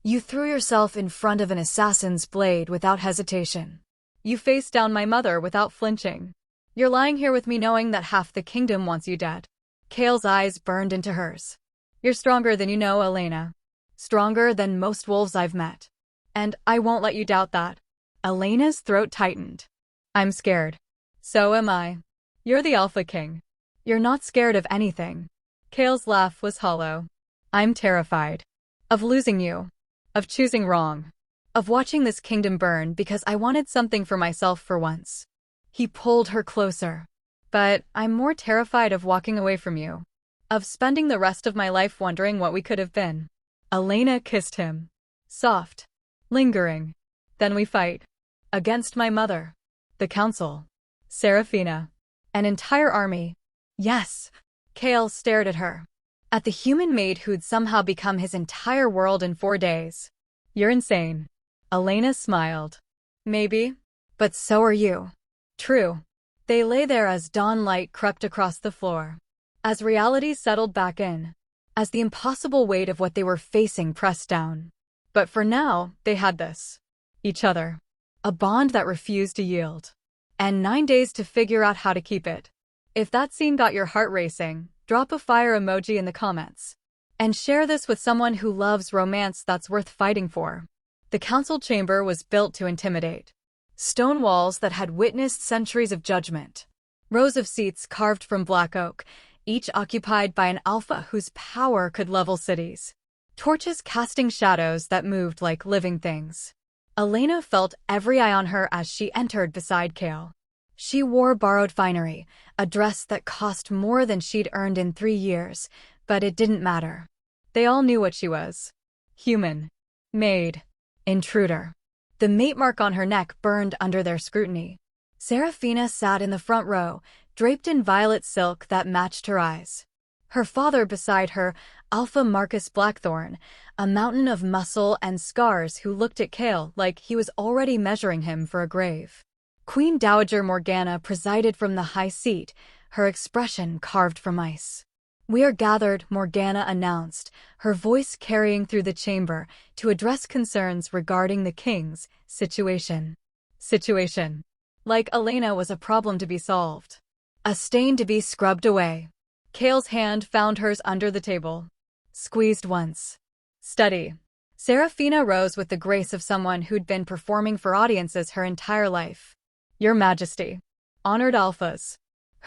you threw yourself in front of an assassin's blade without hesitation. You faced down my mother without flinching. You're lying here with me knowing that half the kingdom wants you dead. Kael's eyes burned into hers. You're stronger than you know, Elena. Stronger than most wolves I've met. And I won't let you doubt that. Elena's throat tightened. I'm scared. So am I. You're the Alpha King. You're not scared of anything. Kael's laugh was hollow. I'm terrified. Of losing you. Of choosing wrong. Of watching this kingdom burn because I wanted something for myself for once. He pulled her closer. But I'm more terrified of walking away from you. Of spending the rest of my life wondering what we could have been. Elena kissed him. Soft. Lingering. Then we fight. Against my mother. The council. Serafina. An entire army. Yes. Kael stared at her. At the human maid who'd somehow become his entire world in 4 days. You're insane. Elena smiled. Maybe. But so are you. True. They lay there as dawn light crept across the floor. As reality settled back in. as the impossible weight of what they were facing pressed down. But for now, they had this. Each other. A bond that refused to yield. And 9 days to figure out how to keep it. If that scene got your heart racing, drop a fire emoji in the comments. And share this with someone who loves romance that's worth fighting for. The council chamber was built to intimidate. Stone walls that had witnessed centuries of judgment. Rows of seats carved from black oak, each occupied by an alpha whose power could level cities. Torches casting shadows that moved like living things. Elena felt every eye on her as she entered beside Kael. She wore borrowed finery, a dress that cost more than she'd earned in 3 years, but it didn't matter. They all knew what she was. Human. MAID. Intruder. The mate mark on her neck burned under their scrutiny. Serafina sat in the front row, draped in violet silk that matched her eyes. Her father beside her, Alpha Marcus Blackthorn, a mountain of muscle and scars who looked at Kael like he was already measuring him for a grave. Queen Dowager Morgana presided from the high seat, her expression carved from ice. "We are gathered," Morgana announced, her voice carrying through the chamber, to address concerns regarding the king's situation. Like Elena was a problem to be solved. A stain to be scrubbed away. Kael's hand found hers under the table. Squeezed once. Steady. Serafina rose with the grace of someone who'd been performing for audiences her entire life. "Your Majesty." Honored alphas.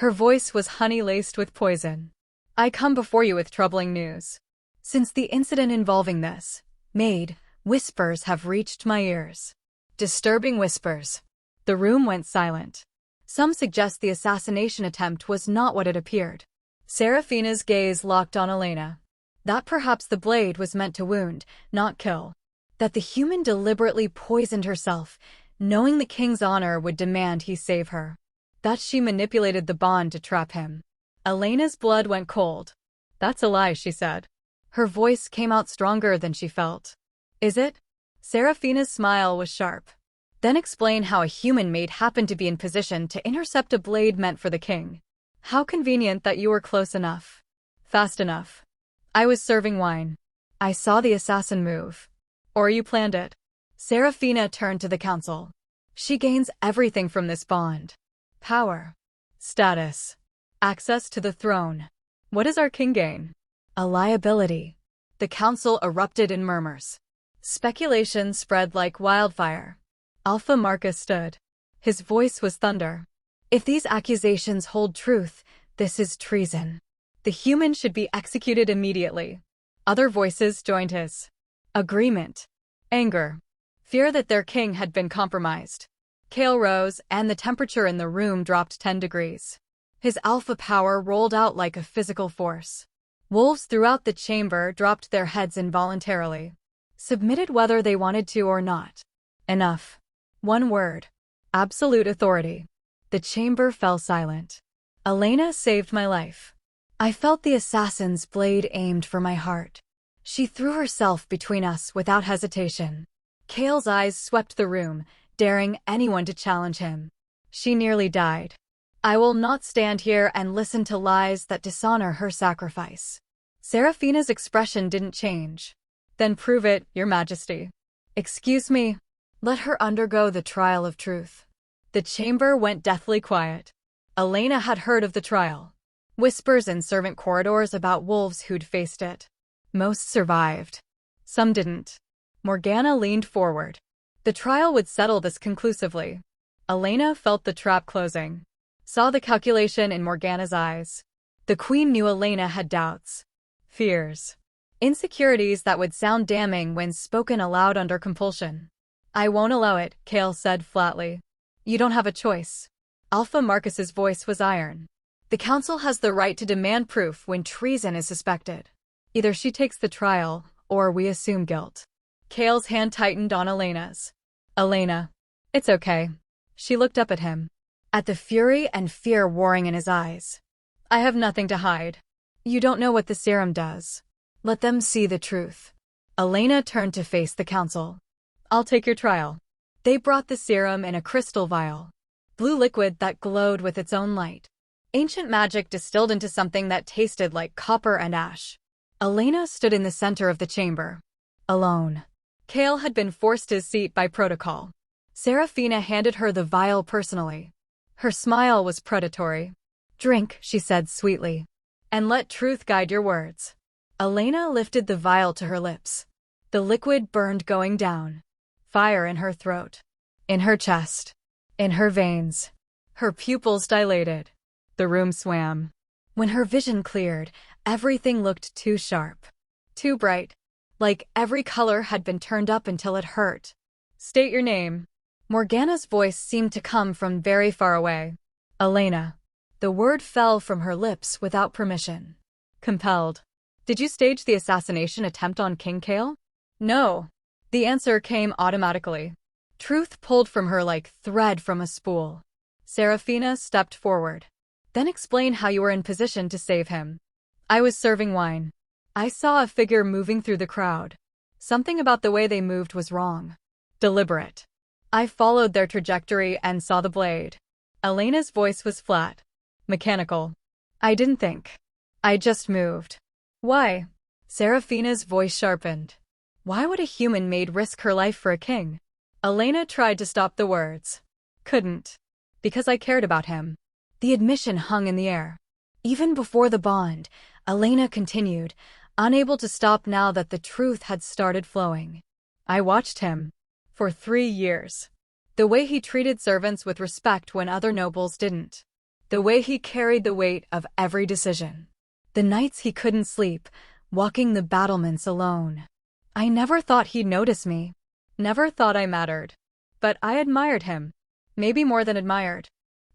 Her voice was honey-laced with poison. "I come before you with troubling news. Since the incident involving this MAID, whispers have reached my ears. Disturbing whispers." The room went silent. Some suggest the assassination attempt was not what it appeared. Serafina's gaze locked on Elena. That perhaps the blade was meant to wound, not kill. That the human deliberately poisoned herself, knowing the king's honor would demand he save her. That she manipulated the bond to trap him. Elena's blood went cold. "That's a lie," she said. Her voice came out stronger than she felt. "Is it?" Serafina's smile was sharp. "Then explain how a human maid happened to be in position to intercept a blade meant for the king. How convenient that you were close enough. Fast enough. I was serving wine. I saw the assassin move. Or you planned it." Serafina turned to the council. "She gains everything from this bond. Power. Status. Access to the throne. What does our king gain?" "A liability." The council erupted in murmurs. Speculation spread like wildfire. Alpha Marcus stood. His voice was thunder. "If these accusations hold truth, this is treason. The human should be executed immediately." Other voices joined his. Agreement. Anger. Fear that their king had been compromised. Kael rose, and the temperature in the room dropped 10 degrees. His alpha power rolled out like a physical force. Wolves throughout the chamber dropped their heads involuntarily. Submitted whether they wanted to or not. Enough. One word. Absolute authority. The chamber fell silent. "Elena saved my life. I felt the assassin's blade aimed for my heart. She threw herself between us without hesitation." Kael's eyes swept the room, daring anyone to challenge him. "She nearly died. I will not stand here and listen to lies that dishonor her sacrifice." Serafina's expression didn't change. "Then prove it, Your Majesty." "Excuse me. Let her undergo the trial of truth." The chamber went deathly quiet. Elena had heard of the trial. Whispers in servant corridors about wolves who'd faced it. Most survived. Some didn't. Morgana leaned forward. The trial would settle this conclusively. Elena felt the trap closing. Saw the calculation in Morgana's eyes. The queen knew Elena had doubts. Fears. Insecurities that would sound damning when spoken aloud under compulsion. "I won't allow it," Kael said flatly. "You don't have a choice." Alpha Marcus's voice was iron. "The council has the right to demand proof when treason is suspected. Either she takes the trial, or we assume guilt." Kael's hand tightened on Elena's. "Elena." "It's okay." She looked up at him. At the fury and fear warring in his eyes. "I have nothing to hide. You don't know what the serum does. Let them see the truth." Elena turned to face the council. "I'll take your trial." They brought the serum in a crystal vial. Blue liquid that glowed with its own light. Ancient magic distilled into something that tasted like copper and ash. Elena stood in the center of the chamber, alone. Kael had been forced his seat by protocol. Serafina handed her the vial personally. Her smile was predatory. "Drink," she said sweetly, "and let truth guide your words." Elena lifted the vial to her lips. The liquid burned going down. Fire in her throat, in her chest, in her veins. Her pupils dilated. The room swam. When her vision cleared, everything looked too sharp, too bright, like every color had been turned up until it hurt. "State your name." Morgana's voice seemed to come from very far away. "Elena." The word fell from her lips without permission. Compelled. "Did you stage the assassination attempt on King Kael?" "No." The answer came automatically. Truth pulled from her like thread from a spool. Serafina stepped forward. "Then explain how you were in position to save him." "I was serving wine. I saw a figure moving through the crowd. Something about the way they moved was wrong. Deliberate. I followed their trajectory and saw the blade." Elena's voice was flat, mechanical. "I didn't think. I just moved." "Why?" Serafina's voice sharpened. "Why would a human maid risk her life for a king?" Elena tried to stop the words. Couldn't. "Because I cared about him." The admission hung in the air. Even before the bond, Elena continued, unable to stop now that the truth had started flowing. "I watched him. For 3 years. The way he treated servants with respect when other nobles didn't. The way he carried the weight of every decision. The nights he couldn't sleep, walking the battlements alone. I never thought he'd notice me. Never thought I mattered. But I admired him. Maybe more than admired."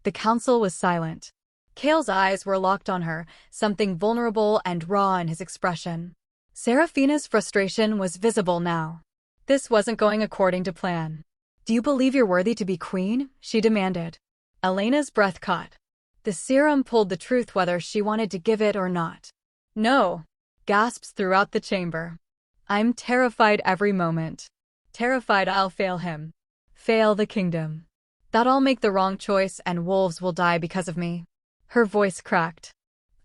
The council was silent. Kael's eyes were locked on her, something vulnerable and raw in his expression. Serafina's frustration was visible now. This wasn't going according to plan. "Do you believe you're worthy to be queen?" she demanded. Elena's breath caught. The serum pulled the truth whether she wanted to give it or not. "No." Gasps throughout the chamber. "I'm terrified every moment. Terrified I'll fail him. Fail the kingdom. That I'll make the wrong choice and wolves will die because of me." Her voice cracked.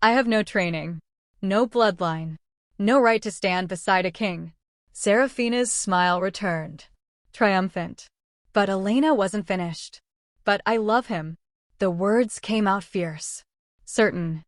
"I have no training. No bloodline. No right to stand beside a king." Serafina's smile returned. Triumphant. But Elena wasn't finished. "But I love him." The words came out fierce. "Certain.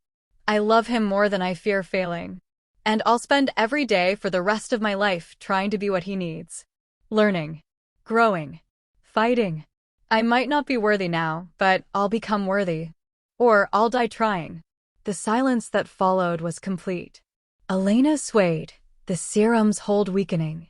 I love him more than I fear failing. And I'll spend every day for the rest of my life trying to be what he needs. Learning. Growing. Fighting. I might not be worthy now, but I'll become worthy. Or I'll die trying." The silence that followed was complete. Elena swayed, the serum's hold weakening.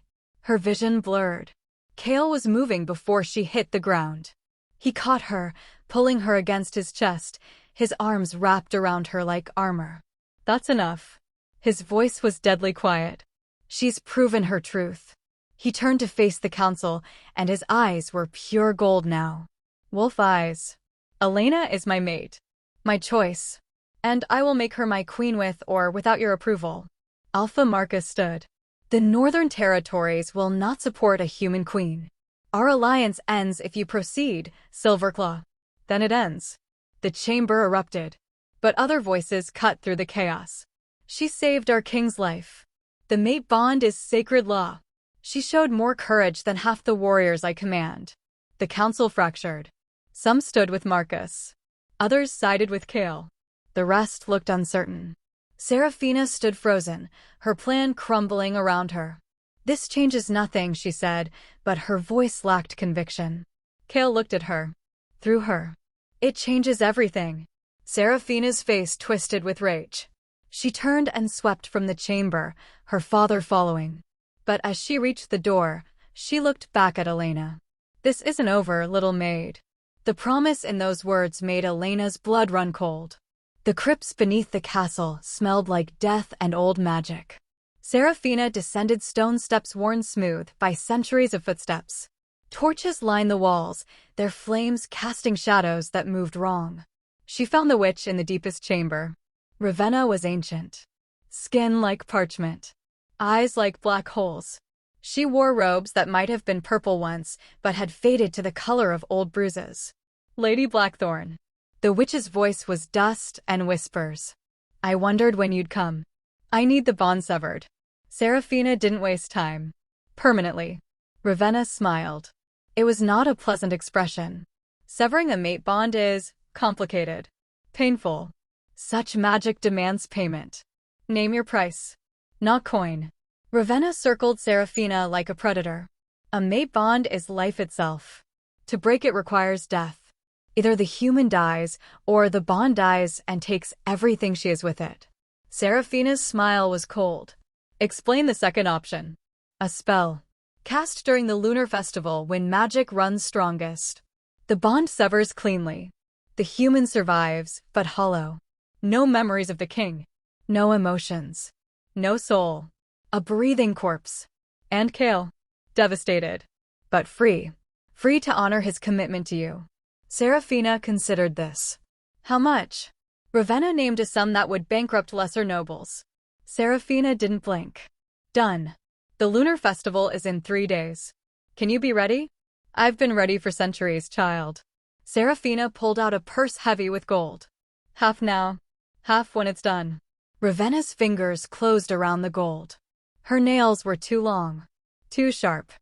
Her vision blurred. Kael was moving before she hit the ground. He caught her, pulling her against his chest, his arms wrapped around her like armor. "That's enough." His voice was deadly quiet. "She's proven her truth." He turned to face the council, and his eyes were pure gold now. Wolf eyes. "Elena is my mate. My choice. And I will make her my queen with or without your approval." Alpha Marcus stood. "The Northern Territories will not support a human queen. Our alliance ends if you proceed, Silverclaw." "Then it ends." The chamber erupted. But other voices cut through the chaos. "She saved our king's life. The mate bond is sacred law. She showed more courage than half the warriors I command." The council fractured. Some stood with Marcus. Others sided with Kael. The rest looked uncertain. Serafina stood frozen, her plan crumbling around her. "This changes nothing," she said, but her voice lacked conviction. Kael looked at her. Through her. "It changes everything." Serafina's face twisted with rage. She turned and swept from the chamber, her father following. But as she reached the door, she looked back at Elena. "This isn't over, little maid." The promise in those words made Elena's blood run cold. The crypts beneath the castle smelled like death and old magic. Serafina descended stone steps worn smooth by centuries of footsteps. Torches lined the walls, their flames casting shadows that moved wrong. She found the witch in the deepest chamber. Ravenna was ancient. Skin like parchment. Eyes like black holes. She wore robes that might have been purple once, but had faded to the color of old bruises. "Lady Blackthorn." The witch's voice was dust and whispers. "I wondered when you'd come." I need the bond severed. Serafina didn't waste time. Permanently. Ravenna smiled. It was not a pleasant expression. Severing a mate bond is complicated. Painful. Such magic demands payment. Name your price. Not coin. Ravenna circled Serafina like a predator. A mate bond is life itself. To break it requires death. Either the human dies, or the bond dies and takes everything she is with it. Serafina's smile was cold. Explain the second option. A spell. Cast during the lunar festival when magic runs strongest. The bond severs cleanly. The human survives, but hollow. No memories of the king. No emotions. No soul. A breathing corpse. And Kael. Devastated. But free. Free to honor his commitment to you. Serafina considered this. How much? Ravenna named a sum that would bankrupt lesser nobles. Serafina didn't blink. Done. The lunar festival is in 3 days. Can you be ready? I've been ready for centuries, child. Serafina pulled out a purse heavy with gold. Half now. Half when it's done. Ravenna's fingers closed around the gold. Her nails were too long. Too sharp.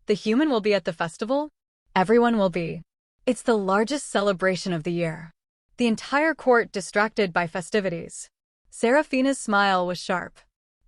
The human will be at the festival? Everyone will be. It's the largest celebration of the year. The entire court distracted by festivities. Serafina's smile was sharp.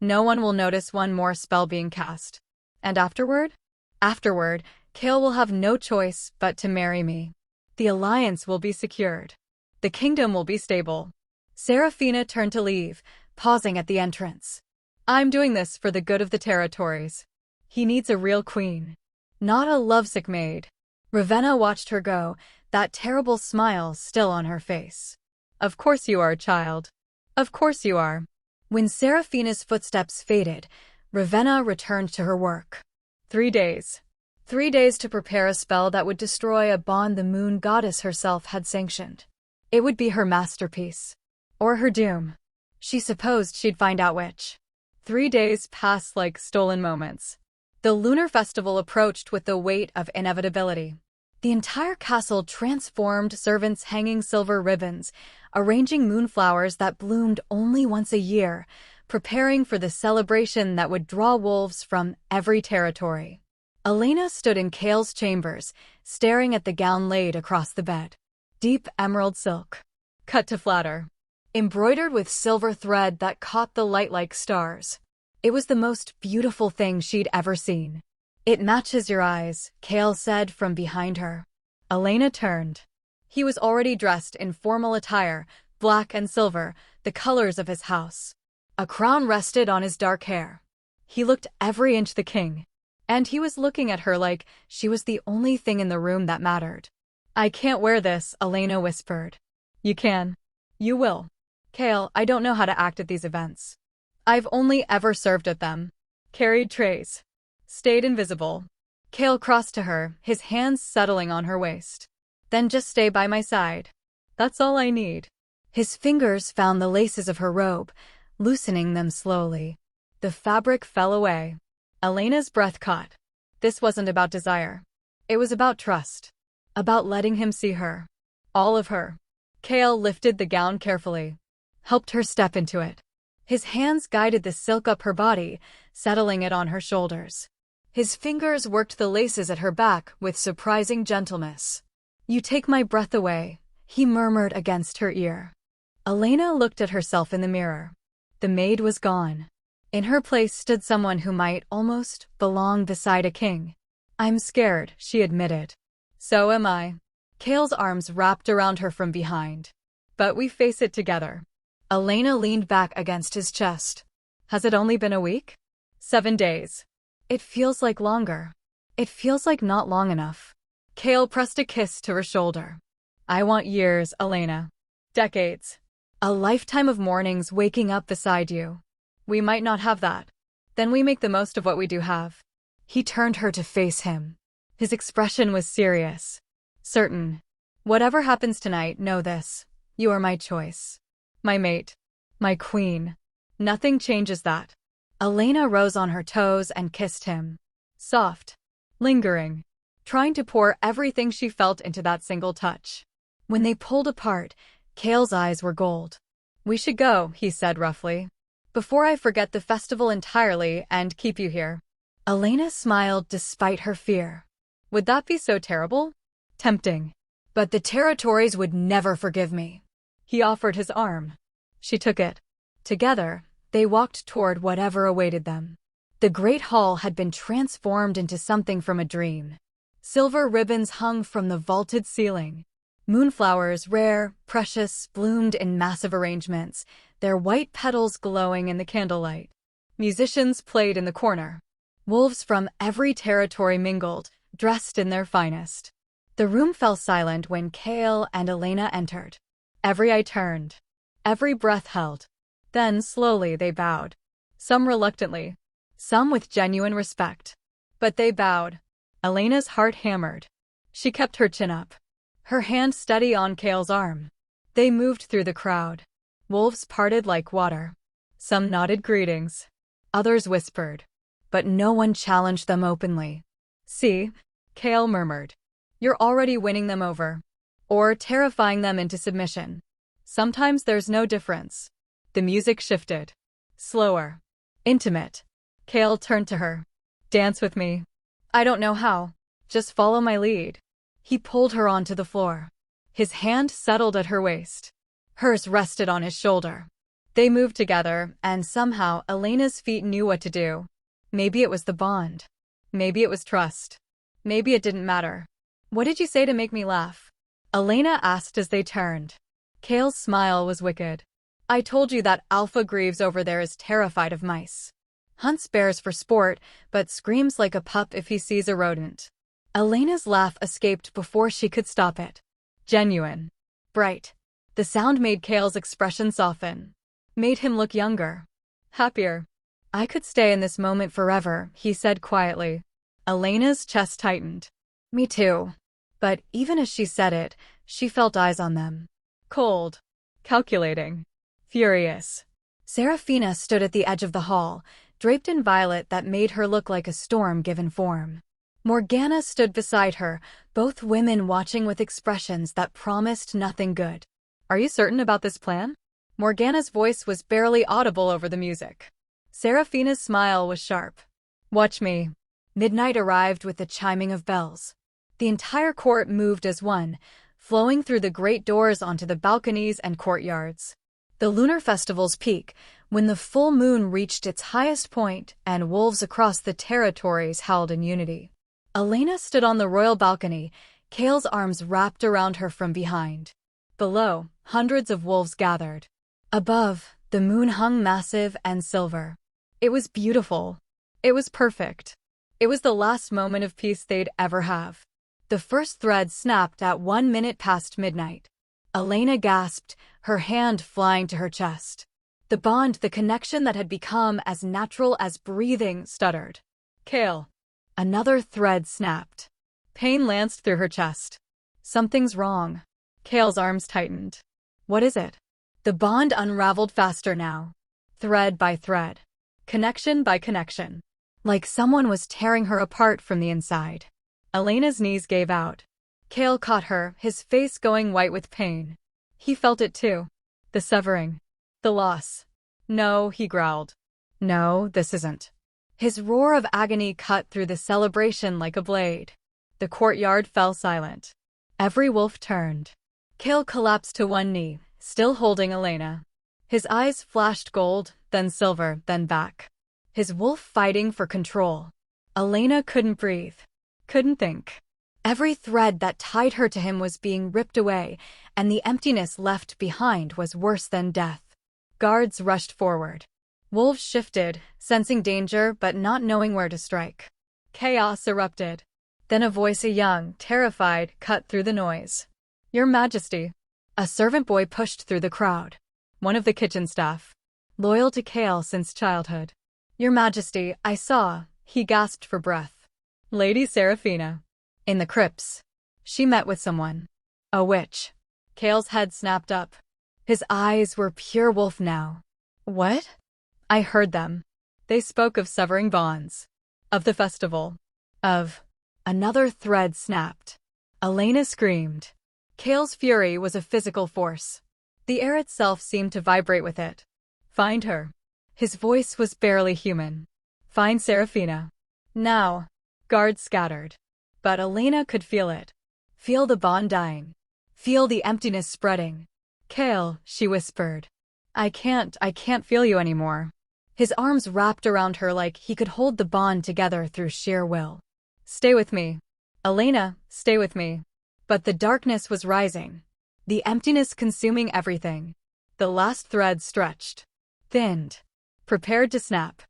No one will notice one more spell being cast. And afterward? Afterward, Kael will have no choice but to marry me. The alliance will be secured. The kingdom will be stable. Serafina turned to leave, pausing at the entrance. I'm doing this for the good of the territories. He needs a real queen. Not a lovesick maid. Ravenna watched her go, that terrible smile still on her face. Of course you are, child. Of course you are. When Serafina's footsteps faded, Ravenna returned to her work. 3 days. 3 days to prepare a spell that would destroy a bond the moon goddess herself had sanctioned. It would be her masterpiece. Or her doom. She supposed she'd find out which. 3 days passed like stolen moments. The lunar festival approached with the weight of inevitability. The entire castle transformed, servants hanging silver ribbons, arranging moonflowers that bloomed only once a year, preparing for the celebration that would draw wolves from every territory. Elena stood in Kael's chambers, staring at the gown laid across the bed. Deep emerald silk. Cut to flatter. Embroidered with silver thread that caught the light like stars. It was the most beautiful thing she'd ever seen. It matches your eyes, Kael said from behind her. Elena turned. He was already dressed in formal attire, black and silver, the colors of his house. A crown rested on his dark hair. He looked every inch the king. And he was looking at her like she was the only thing in the room that mattered. I can't wear this, Elena whispered. You can. You will. Kael, I don't know how to act at these events. I've only ever served at them. Carried trays. Stayed invisible. Kael crossed to her, his hands settling on her waist. Then just stay by my side. That's all I need. His fingers found the laces of her robe, loosening them slowly. The fabric fell away. Elena's breath caught. This wasn't about desire. It was about trust. About letting him see her. All of her. Kael lifted the gown carefully. Helped her step into it. His hands guided the silk up her body, settling it on her shoulders. His fingers worked the laces at her back with surprising gentleness. You take my breath away, he murmured against her ear. Elena looked at herself in the mirror. The maid was gone. In her place stood someone who might almost belong beside a king. I'm scared, she admitted. So am I. Kael's arms wrapped around her from behind. But we face it together. Elena leaned back against his chest. Has it only been a week? 7 days. It feels like longer. It feels like not long enough. Kael pressed a kiss to her shoulder. I want years, Elena. Decades. A lifetime of mornings waking up beside you. We might not have that. Then we make the most of what we do have. He turned her to face him. His expression was serious. Certain. Whatever happens tonight, know this. You are my choice. My mate. My queen. Nothing changes that. Elena rose on her toes and kissed him. Soft. Lingering. Trying to pour everything she felt into that single touch. When they pulled apart, Kael's eyes were gold. We should go, he said roughly. before I forget the festival entirely and keep you here." Elena smiled despite her fear. Would that be so terrible? Tempting. But the territories would never forgive me. He offered his arm. She took it. Together, they walked toward whatever awaited them. The great hall had been transformed into something from a dream. Silver ribbons hung from the vaulted ceiling. Moonflowers, rare, precious, bloomed in massive arrangements, their white petals glowing in the candlelight. Musicians played in the corner. Wolves from every territory mingled, dressed in their finest. The room fell silent when Kael and Elena entered. Every eye turned. Every breath held. Then, slowly, they bowed. Some reluctantly. Some with genuine respect. But they bowed. Elena's heart hammered. She kept her chin up. Her hand steady on Kael's arm. They moved through the crowd. Wolves parted like water. Some nodded greetings. Others whispered. But no one challenged them openly. "See," Kael murmured. "You're already winning them over. Or terrifying them into submission. Sometimes there's no difference." The music shifted. Slower. Intimate. Kael turned to her. "Dance with me." "I don't know how. Just follow my lead." He pulled her onto the floor. His hand settled at her waist. Hers rested on his shoulder. They moved together, and somehow Elena's feet knew what to do. Maybe it was the bond. Maybe it was trust. Maybe it didn't matter. "What did you say to make me laugh?" Elena asked as they turned. Kael's smile was wicked. "I told you that Alpha Greaves over there is terrified of mice. Hunts bears for sport, but screams like a pup if he sees a rodent." Elena's laugh escaped before she could stop it. Genuine. Bright. The sound made Kael's expression soften. Made him look younger. Happier. "I could stay in this moment forever," he said quietly. Elena's chest tightened. "Me too." But even as she said it, she felt eyes on them. Cold. Calculating. Furious. Serafina stood at the edge of the hall, draped in violet that made her look like a storm given form. Morgana stood beside her, both women watching with expressions that promised nothing good. "Are you certain about this plan?" Morgana's voice was barely audible over the music. Serafina's smile was sharp. "Watch me." Midnight arrived with the chiming of bells. The entire court moved as one, flowing through the great doors onto the balconies and courtyards. The lunar festival's peak, when the full moon reached its highest point and wolves across the territories howled in unity. Elena stood on the royal balcony, Kael's arms wrapped around her from behind. Below, hundreds of wolves gathered. Above, the moon hung massive and silver. It was beautiful. It was perfect. It was the last moment of peace they'd ever have. The first thread snapped at 1 minute past midnight. Elena gasped, her hand flying to her chest. The bond, the connection that had become as natural as breathing, stuttered. "Kael." Another thread snapped. Pain lanced through her chest. "Something's wrong." Kael's arms tightened. "What is it?" The bond unraveled faster now. Thread by thread. Connection by connection. Like someone was tearing her apart from the inside. Elena's knees gave out. Kael caught her, his face going white with pain. He felt it too. The severing. The loss. "No," he growled. "No, this isn't." His roar of agony cut through the celebration like a blade. The courtyard fell silent. Every wolf turned. Kael collapsed to one knee, still holding Elena. His eyes flashed gold, then silver, then back. His wolf fighting for control. Elena couldn't breathe. Couldn't think. Every thread that tied her to him was being ripped away, and the emptiness left behind was worse than death. Guards rushed forward. Wolves shifted, sensing danger but not knowing where to strike. Chaos erupted. Then a voice, a young, terrified, cut through the noise. "Your Majesty." A servant boy pushed through the crowd. One of the kitchen staff. Loyal to Kael since childhood. "Your Majesty, I saw," he gasped for breath. "Lady Serafina." In the crypts. She met with someone. A witch. Kael's head snapped up. His eyes were pure wolf now. "What?" "I heard them. They spoke of severing bonds. Of the festival. Of..." Another thread snapped. Elena screamed. Kael's fury was a physical force. The air itself seemed to vibrate with it. "Find her." His voice was barely human. Fine, Serafina. Now. Guards scattered. But Elena could feel it. Feel the bond dying. Feel the emptiness spreading. Kael, she whispered. I can't feel you anymore. His arms wrapped around her like he could hold the bond together through sheer will. Stay with me. Elena, stay with me. But the darkness was rising. The emptiness consuming everything. The last thread stretched. Thinned. Prepared to snap.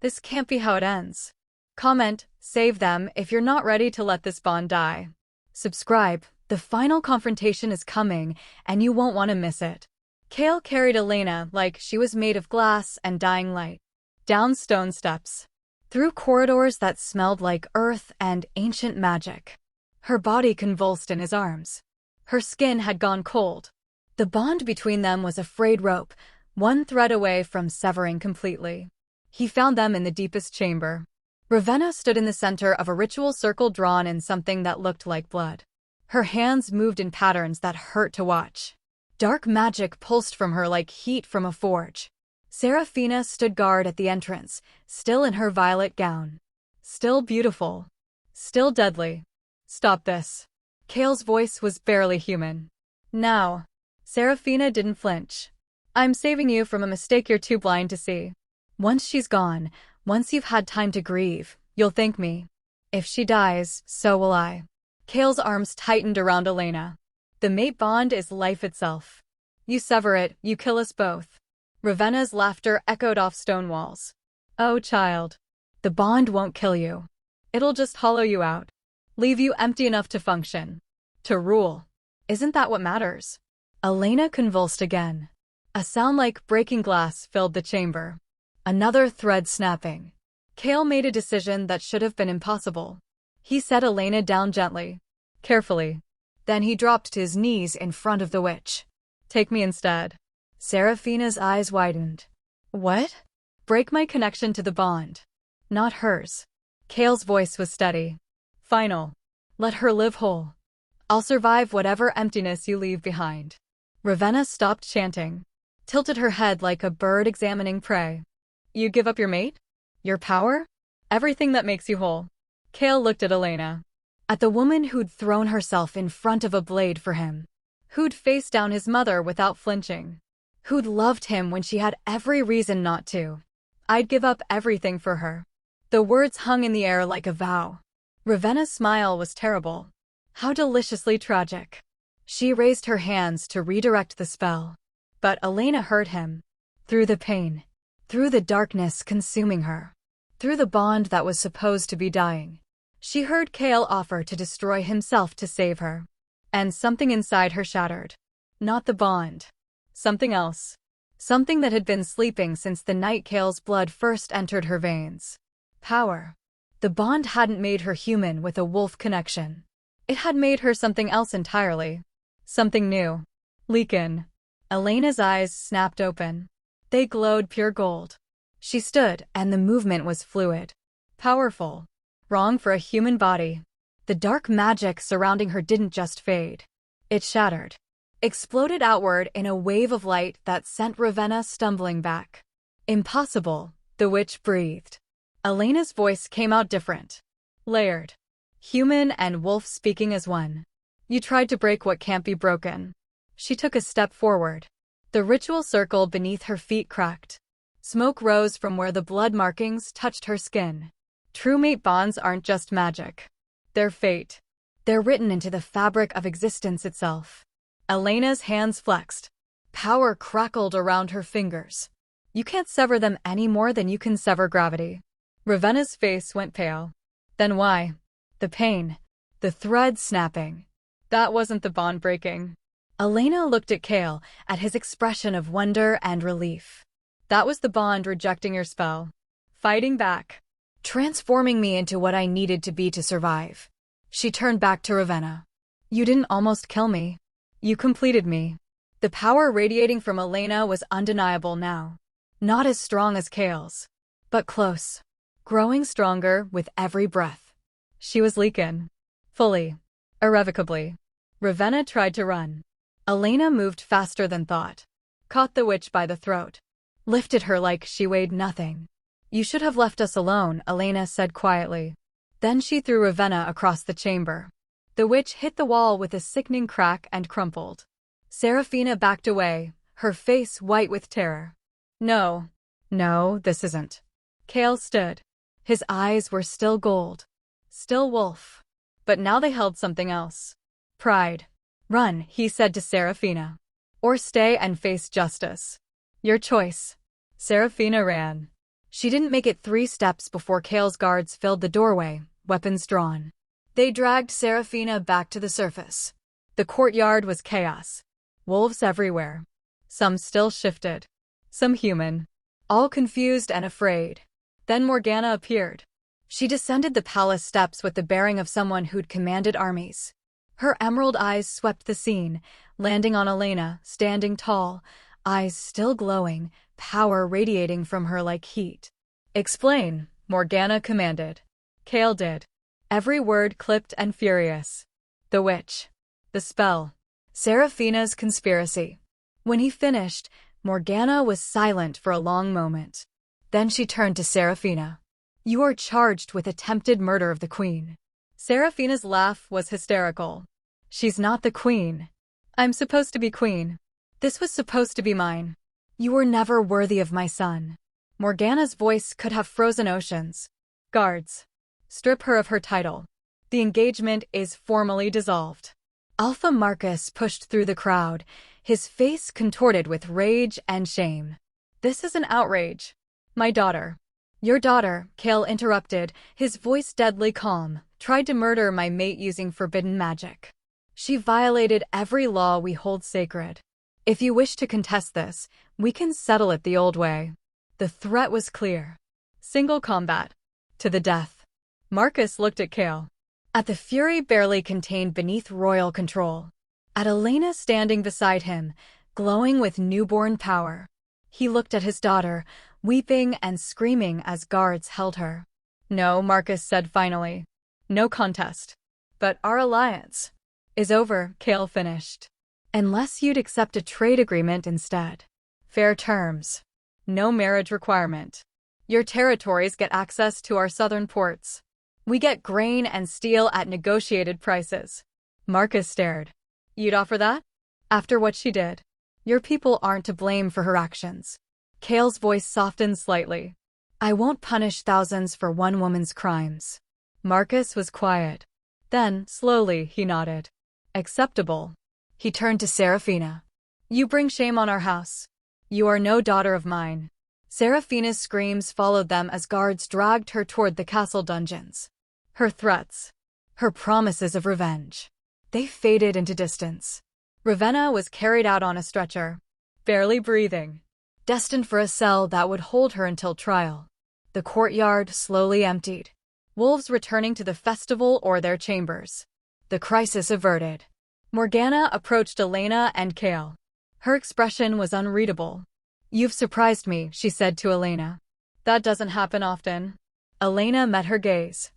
This can't be how it ends. Comment, save them if you're not ready to let this bond die. Subscribe, the final confrontation is coming and you won't want to miss it. Kael carried Elena like she was made of glass and dying light. Down stone steps. Through corridors that smelled like earth and ancient magic. Her body convulsed in his arms. Her skin had gone cold. The bond between them was a frayed rope, one thread away from severing completely. He found them in the deepest chamber. Ravenna stood in the center of a ritual circle drawn in something that looked like blood. Her hands moved in patterns that hurt to watch. Dark magic pulsed from her like heat from a forge. Serafina stood guard at the entrance, still in her violet gown. Still beautiful. Still deadly. Stop this. Kael's voice was barely human. Now. Serafina didn't flinch. I'm saving you from a mistake you're too blind to see. Once she's gone, once you've had time to grieve, you'll thank me. If she dies, so will I. Kael's arms tightened around Elena. The mate bond is life itself. You sever it, you kill us both. Ravenna's laughter echoed off stone walls. Oh, child. The bond won't kill you. It'll just hollow you out. Leave you empty enough to function. To rule. Isn't that what matters? Elena convulsed again. A sound like breaking glass filled the chamber. Another thread snapping. Kael made a decision that should have been impossible. He set Elena down gently. Carefully. Then he dropped to his knees in front of the witch. Take me instead. Serafina's eyes widened. What? Break my connection to the bond. Not hers. Kael's voice was steady. Final. Let her live whole. I'll survive whatever emptiness you leave behind. Ravenna stopped chanting. Tilted her head like a bird examining prey. You give up your mate? Your power? Everything that makes you whole. Kael looked at Elena. At the woman who'd thrown herself in front of a blade for him. Who'd faced down his mother without flinching. Who'd loved him when she had every reason not to. I'd give up everything for her. The words hung in the air like a vow. Ravenna's smile was terrible. How deliciously tragic. She raised her hands to redirect the spell. But Elena heard him. Through the pain. Through the darkness consuming her. Through the bond that was supposed to be dying. She heard Kael offer to destroy himself to save her. And something inside her shattered. Not the bond. Something else. Something that had been sleeping since the night Kael's blood first entered her veins. Power. The bond hadn't made her human with a wolf connection. It had made her something else entirely. Something new. Leakin. Elena's eyes snapped open. They glowed pure gold. She stood, and the movement was fluid. Powerful. Wrong for a human body. The dark magic surrounding her didn't just fade. It shattered. Exploded outward in a wave of light that sent Ravenna stumbling back. Impossible, the witch breathed. Elena's voice came out different. Layered. Human and wolf speaking as one. You tried to break what can't be broken. She took a step forward. The ritual circle beneath her feet cracked. Smoke rose from where the blood markings touched her skin. True mate bonds aren't just magic. They're fate. They're written into the fabric of existence itself. Elena's hands flexed. Power crackled around her fingers. You can't sever them any more than you can sever gravity. Ravenna's face went pale. Then why? The pain. The thread snapping. That wasn't the bond breaking. Elena looked at Kael, at his expression of wonder and relief. That was the bond rejecting your spell. Fighting back. Transforming me into what I needed to be to survive. She turned back to Ravenna. You didn't almost kill me. You completed me. The power radiating from Elena was undeniable now. Not as strong as Kael's, but close. Growing stronger with every breath. She was leaking. Fully. Irrevocably. Ravenna tried to run. Elena moved faster than thought. Caught the witch by the throat. lifted her like she weighed nothing. "You should have left us alone," Elena said quietly. Then she threw Ravenna across the chamber. The witch hit the wall with a sickening crack and crumpled. Serafina backed away, her face white with terror. No, this isn't." Kael stood. His eyes were still gold. Still wolf. But now they held something else. Pride. "Run," he said to Serafina. "Or stay and face justice. Your choice." Serafina ran. She didn't make it 3 steps before Kael's guards filled the doorway, weapons drawn. They dragged Serafina back to the surface. The courtyard was chaos. Wolves everywhere. Some still shifted. Some human. All confused and afraid. Then Morgana appeared. She descended the palace steps with the bearing of someone who'd commanded armies. Her emerald eyes swept the scene, landing on Elena, standing tall, eyes still glowing, power radiating from her like heat. "Explain," Morgana commanded. Kael did. Every word clipped and furious. The witch. The spell. Serafina's conspiracy. When he finished, Morgana was silent for a long moment. Then she turned to Serafina. "You are charged with attempted murder of the queen." Serafina's laugh was hysterical. "She's not the queen. I'm supposed to be queen. This was supposed to be mine. You were never worthy of my son." Morgana's voice could have frozen oceans. "Guards. Strip her of her title. The engagement is formally dissolved." Alpha Marcus pushed through the crowd, his face contorted with rage and shame. "This is an outrage. My daughter." "Your daughter," Kael interrupted, his voice deadly calm, "tried to murder my mate using forbidden magic. She violated every law we hold sacred. If you wish to contest this, we can settle it the old way." The threat was clear. Single combat. To the death. Marcus looked at Kael. At the fury barely contained beneath royal control. At Elena standing beside him, glowing with newborn power. He looked at his daughter, weeping and screaming as guards held her. "No," Marcus said finally. "No contest. But our alliance is over," Kael finished. "Unless you'd accept a trade agreement instead. Fair terms. No marriage requirement. Your territories get access to our southern ports. We get grain and steel at negotiated prices." Marcus stared. "You'd offer that? After what she did? Your people aren't to blame for her actions." Kael's voice softened slightly. "I won't punish thousands for one woman's crimes." Marcus was quiet. Then, slowly, he nodded. "Acceptable." He turned to Serafina. "You bring shame on our house. You are no daughter of mine." Serafina's screams followed them as guards dragged her toward the castle dungeons. Her threats. Her promises of revenge. They faded into distance. Ravenna was carried out on a stretcher. Barely breathing. Destined for a cell that would hold her until trial. The courtyard slowly emptied. Wolves returning to the festival or their chambers. The crisis averted. Morgana approached Elena and Kael. Her expression was unreadable. "You've surprised me," she said to Elena. "That doesn't happen often." Elena met her gaze.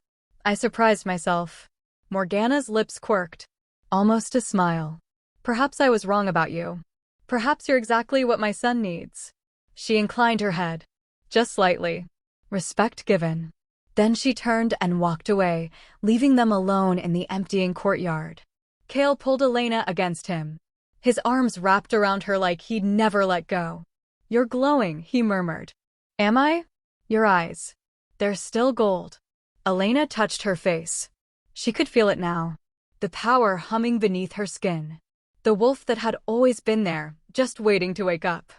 "I surprised myself." Morgana's lips quirked. Almost a smile. "Perhaps I was wrong about you. Perhaps you're exactly what my son needs." She inclined her head. Just slightly. Respect given. Then she turned and walked away, leaving them alone in the emptying courtyard. Kael pulled Elena against him. His arms wrapped around her like he'd never let go. "You're glowing," he murmured. "Am I?" "Your eyes. They're still gold." Elena touched her face. She could feel it now. The power humming beneath her skin. The wolf that had always been there, just waiting to wake up.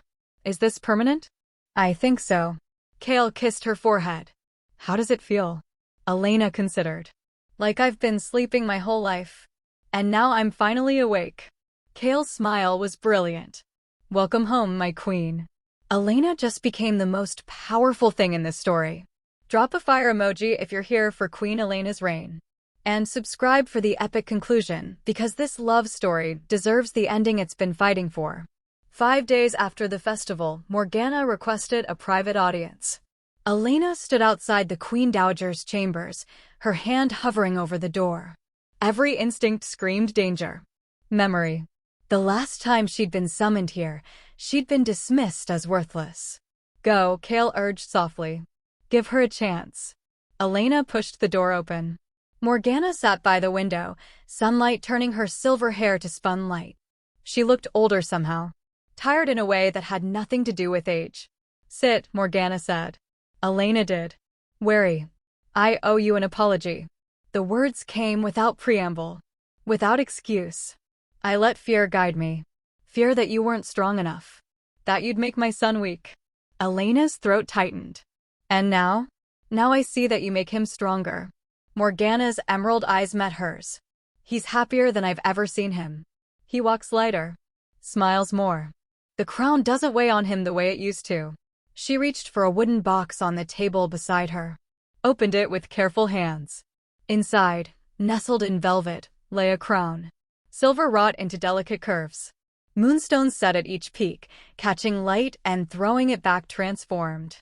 "Is this permanent?" "I think so." Kael kissed her forehead. "How does it feel?" Elena considered. "Like I've been sleeping my whole life. And now I'm finally awake." Kael's smile was brilliant. "Welcome home, my queen." Elena just became the most powerful thing in this story. Drop a fire emoji if you're here for Queen Elena's reign. And subscribe for the epic conclusion, because this love story deserves the ending it's been fighting for. 5 days after the festival, Morgana requested a private audience. Elena stood outside the Queen Dowager's chambers, her hand hovering over the door. Every instinct screamed danger. Memory. The last time she'd been summoned here, she'd been dismissed as worthless. Go, Kael urged softly. Give her a chance. Elena pushed the door open. Morgana sat by the window, sunlight turning her silver hair to spun light. She looked older somehow, tired in a way that had nothing to do with age. Sit, Morgana said. Elena did. Wary. I owe you an apology. The words came without preamble, without excuse. I let fear guide me. Fear that you weren't strong enough. That you'd make my son weak. Elena's throat tightened. And now? Now I see that you make him stronger. Morgana's emerald eyes met hers. He's happier than I've ever seen him. He walks lighter. Smiles more. The crown doesn't weigh on him the way it used to. She reached for a wooden box on the table beside her. Opened it with careful hands. Inside, nestled in velvet, lay a crown. Silver wrought into delicate curves. Moonstones set at each peak, catching light and throwing it back transformed.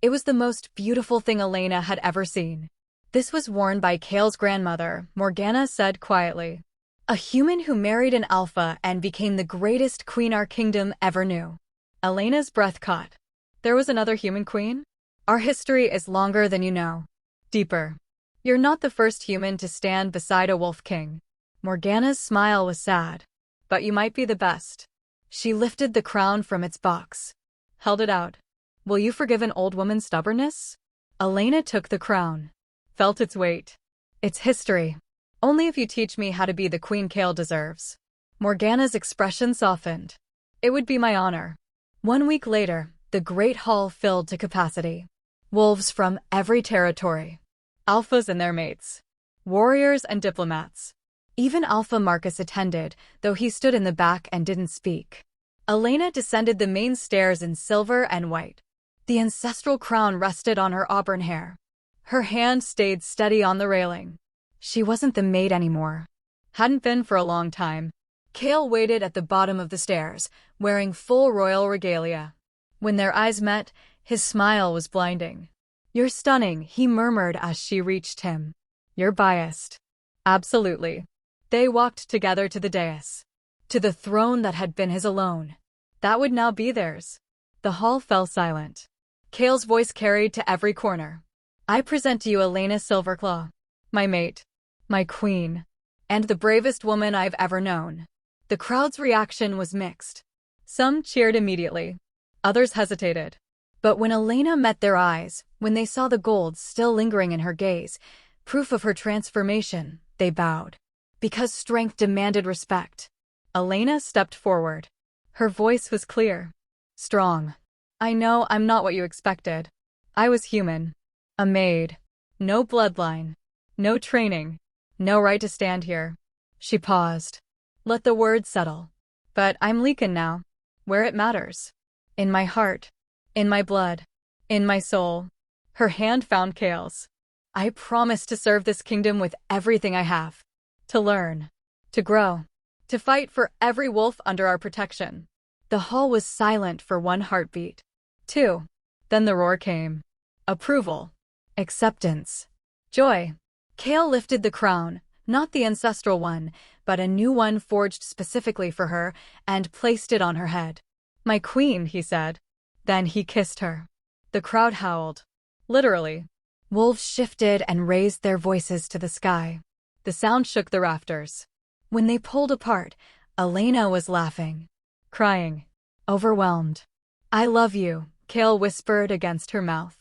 It was the most beautiful thing Elena had ever seen. This was worn by Kael's grandmother, Morgana said quietly. A human who married an alpha and became the greatest queen our kingdom ever knew. Elena's breath caught. There was another human queen? Our history is longer than you know. Deeper. You're not the first human to stand beside a wolf king. Morgana's smile was sad. But you might be the best. She lifted the crown from its box. Held it out. Will you forgive an old woman's stubbornness? Elena took the crown. Felt its weight. It's history. Only if you teach me how to be the queen Kael deserves. Morgana's expression softened. It would be my honor. 1 week later, the great hall filled to capacity. Wolves from every territory. Alphas and their mates. Warriors and diplomats. Even Alpha Marcus attended, though he stood in the back and didn't speak. Elena descended the main stairs in silver and white. The ancestral crown rested on her auburn hair. Her hand stayed steady on the railing. She wasn't the maid anymore. Hadn't been for a long time. Kael waited at the bottom of the stairs, wearing full royal regalia. When their eyes met, his smile was blinding. You're stunning, he murmured as she reached him. You're biased. Absolutely. They walked together to the dais. To the throne that had been his alone. That would now be theirs. The hall fell silent. Kael's voice carried to every corner. I present to you Elena Silverclaw. My mate. My queen. And the bravest woman I've ever known. The crowd's reaction was mixed. Some cheered immediately. Others hesitated. But when Elena met their eyes, when they saw the gold still lingering in her gaze, proof of her transformation, they bowed. Because strength demanded respect. Elena stepped forward. Her voice was clear. Strong. I know I'm not what you expected. I was human. A maid. No bloodline. No training. No right to stand here. She paused. Let the words settle. But I'm leaking now. Where it matters. In my heart. In my blood. In my soul. Her hand found Kael's. I promise to serve this kingdom with everything I have. To learn. To grow. To fight for every wolf under our protection. The hall was silent for 1 heartbeat. 2. Then the roar came. Approval. Acceptance. Joy. Kael lifted the crown, not the ancestral one, but a new one forged specifically for her, and placed it on her head. My queen, he said. Then he kissed her. The crowd howled. Literally. Wolves shifted and raised their voices to the sky. The sound shook the rafters. When they pulled apart, Elena was laughing. Crying. Overwhelmed. I love you, Kael whispered against her mouth.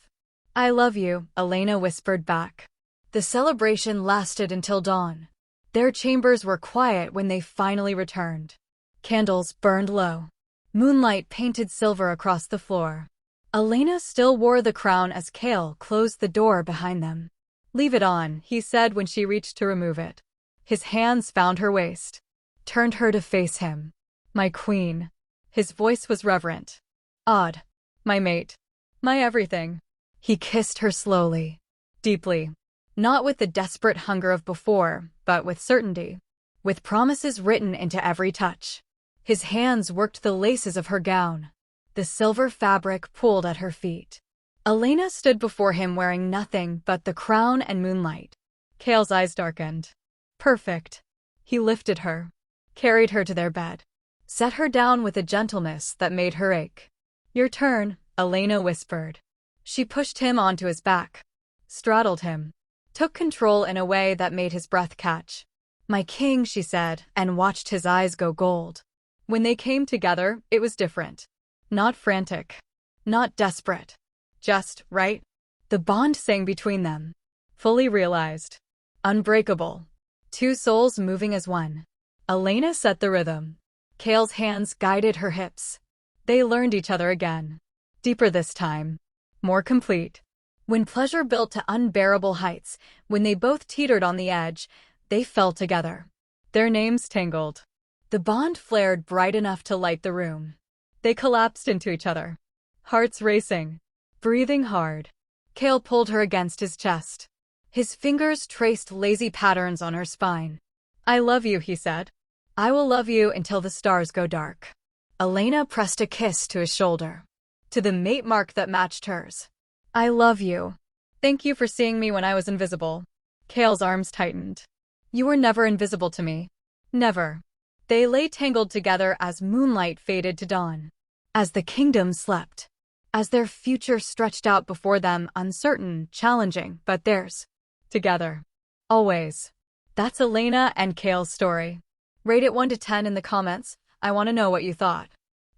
I love you, Elena whispered back. The celebration lasted until dawn. Their chambers were quiet when they finally returned. Candles burned low. Moonlight painted silver across the floor. Elena still wore the crown as Kael closed the door behind them. Leave it on, he said when she reached to remove it. His hands found her waist. Turned her to face him. My queen. His voice was reverent. Odd. My mate. My everything. He kissed her slowly. Deeply. Not with the desperate hunger of before, but with certainty. With promises written into every touch. His hands worked the laces of her gown. The silver fabric pulled at her feet. Elena stood before him wearing nothing but the crown and moonlight. Kael's eyes darkened. Perfect. He lifted her. Carried her to their bed. Set her down with a gentleness that made her ache. Your turn, Elena whispered. She pushed him onto his back, straddled him, took control in a way that made his breath catch. "My king," she said, and watched his eyes go gold. When they came together, it was different. Not frantic, not desperate, just right. The bond sang between them, fully realized, unbreakable. Two souls moving as one. Elena set the rhythm. Kael's hands guided her hips. They learned each other again. Deeper this time. More complete. When pleasure built to unbearable heights, when they both teetered on the edge, they fell together. Their names tangled. The bond flared bright enough to light the room. They collapsed into each other. Hearts racing. Breathing hard. Kael pulled her against his chest. His fingers traced lazy patterns on her spine. "I love you," he said. "I will love you until the stars go dark." Elena pressed a kiss to his shoulder, to the mate mark that matched hers. "I love you. Thank you for seeing me when I was invisible." Kael's arms tightened. "You were never invisible to me. Never." They lay tangled together as moonlight faded to dawn. As the kingdom slept. As their future stretched out before them, uncertain, challenging, but theirs. Together. Always. That's Elena and Kael's story. Rate it 1 to 10 in the comments. I want to know what you thought.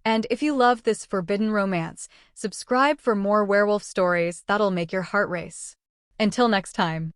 And if you love this forbidden romance, subscribe for more werewolf stories that'll make your heart race. Until next time.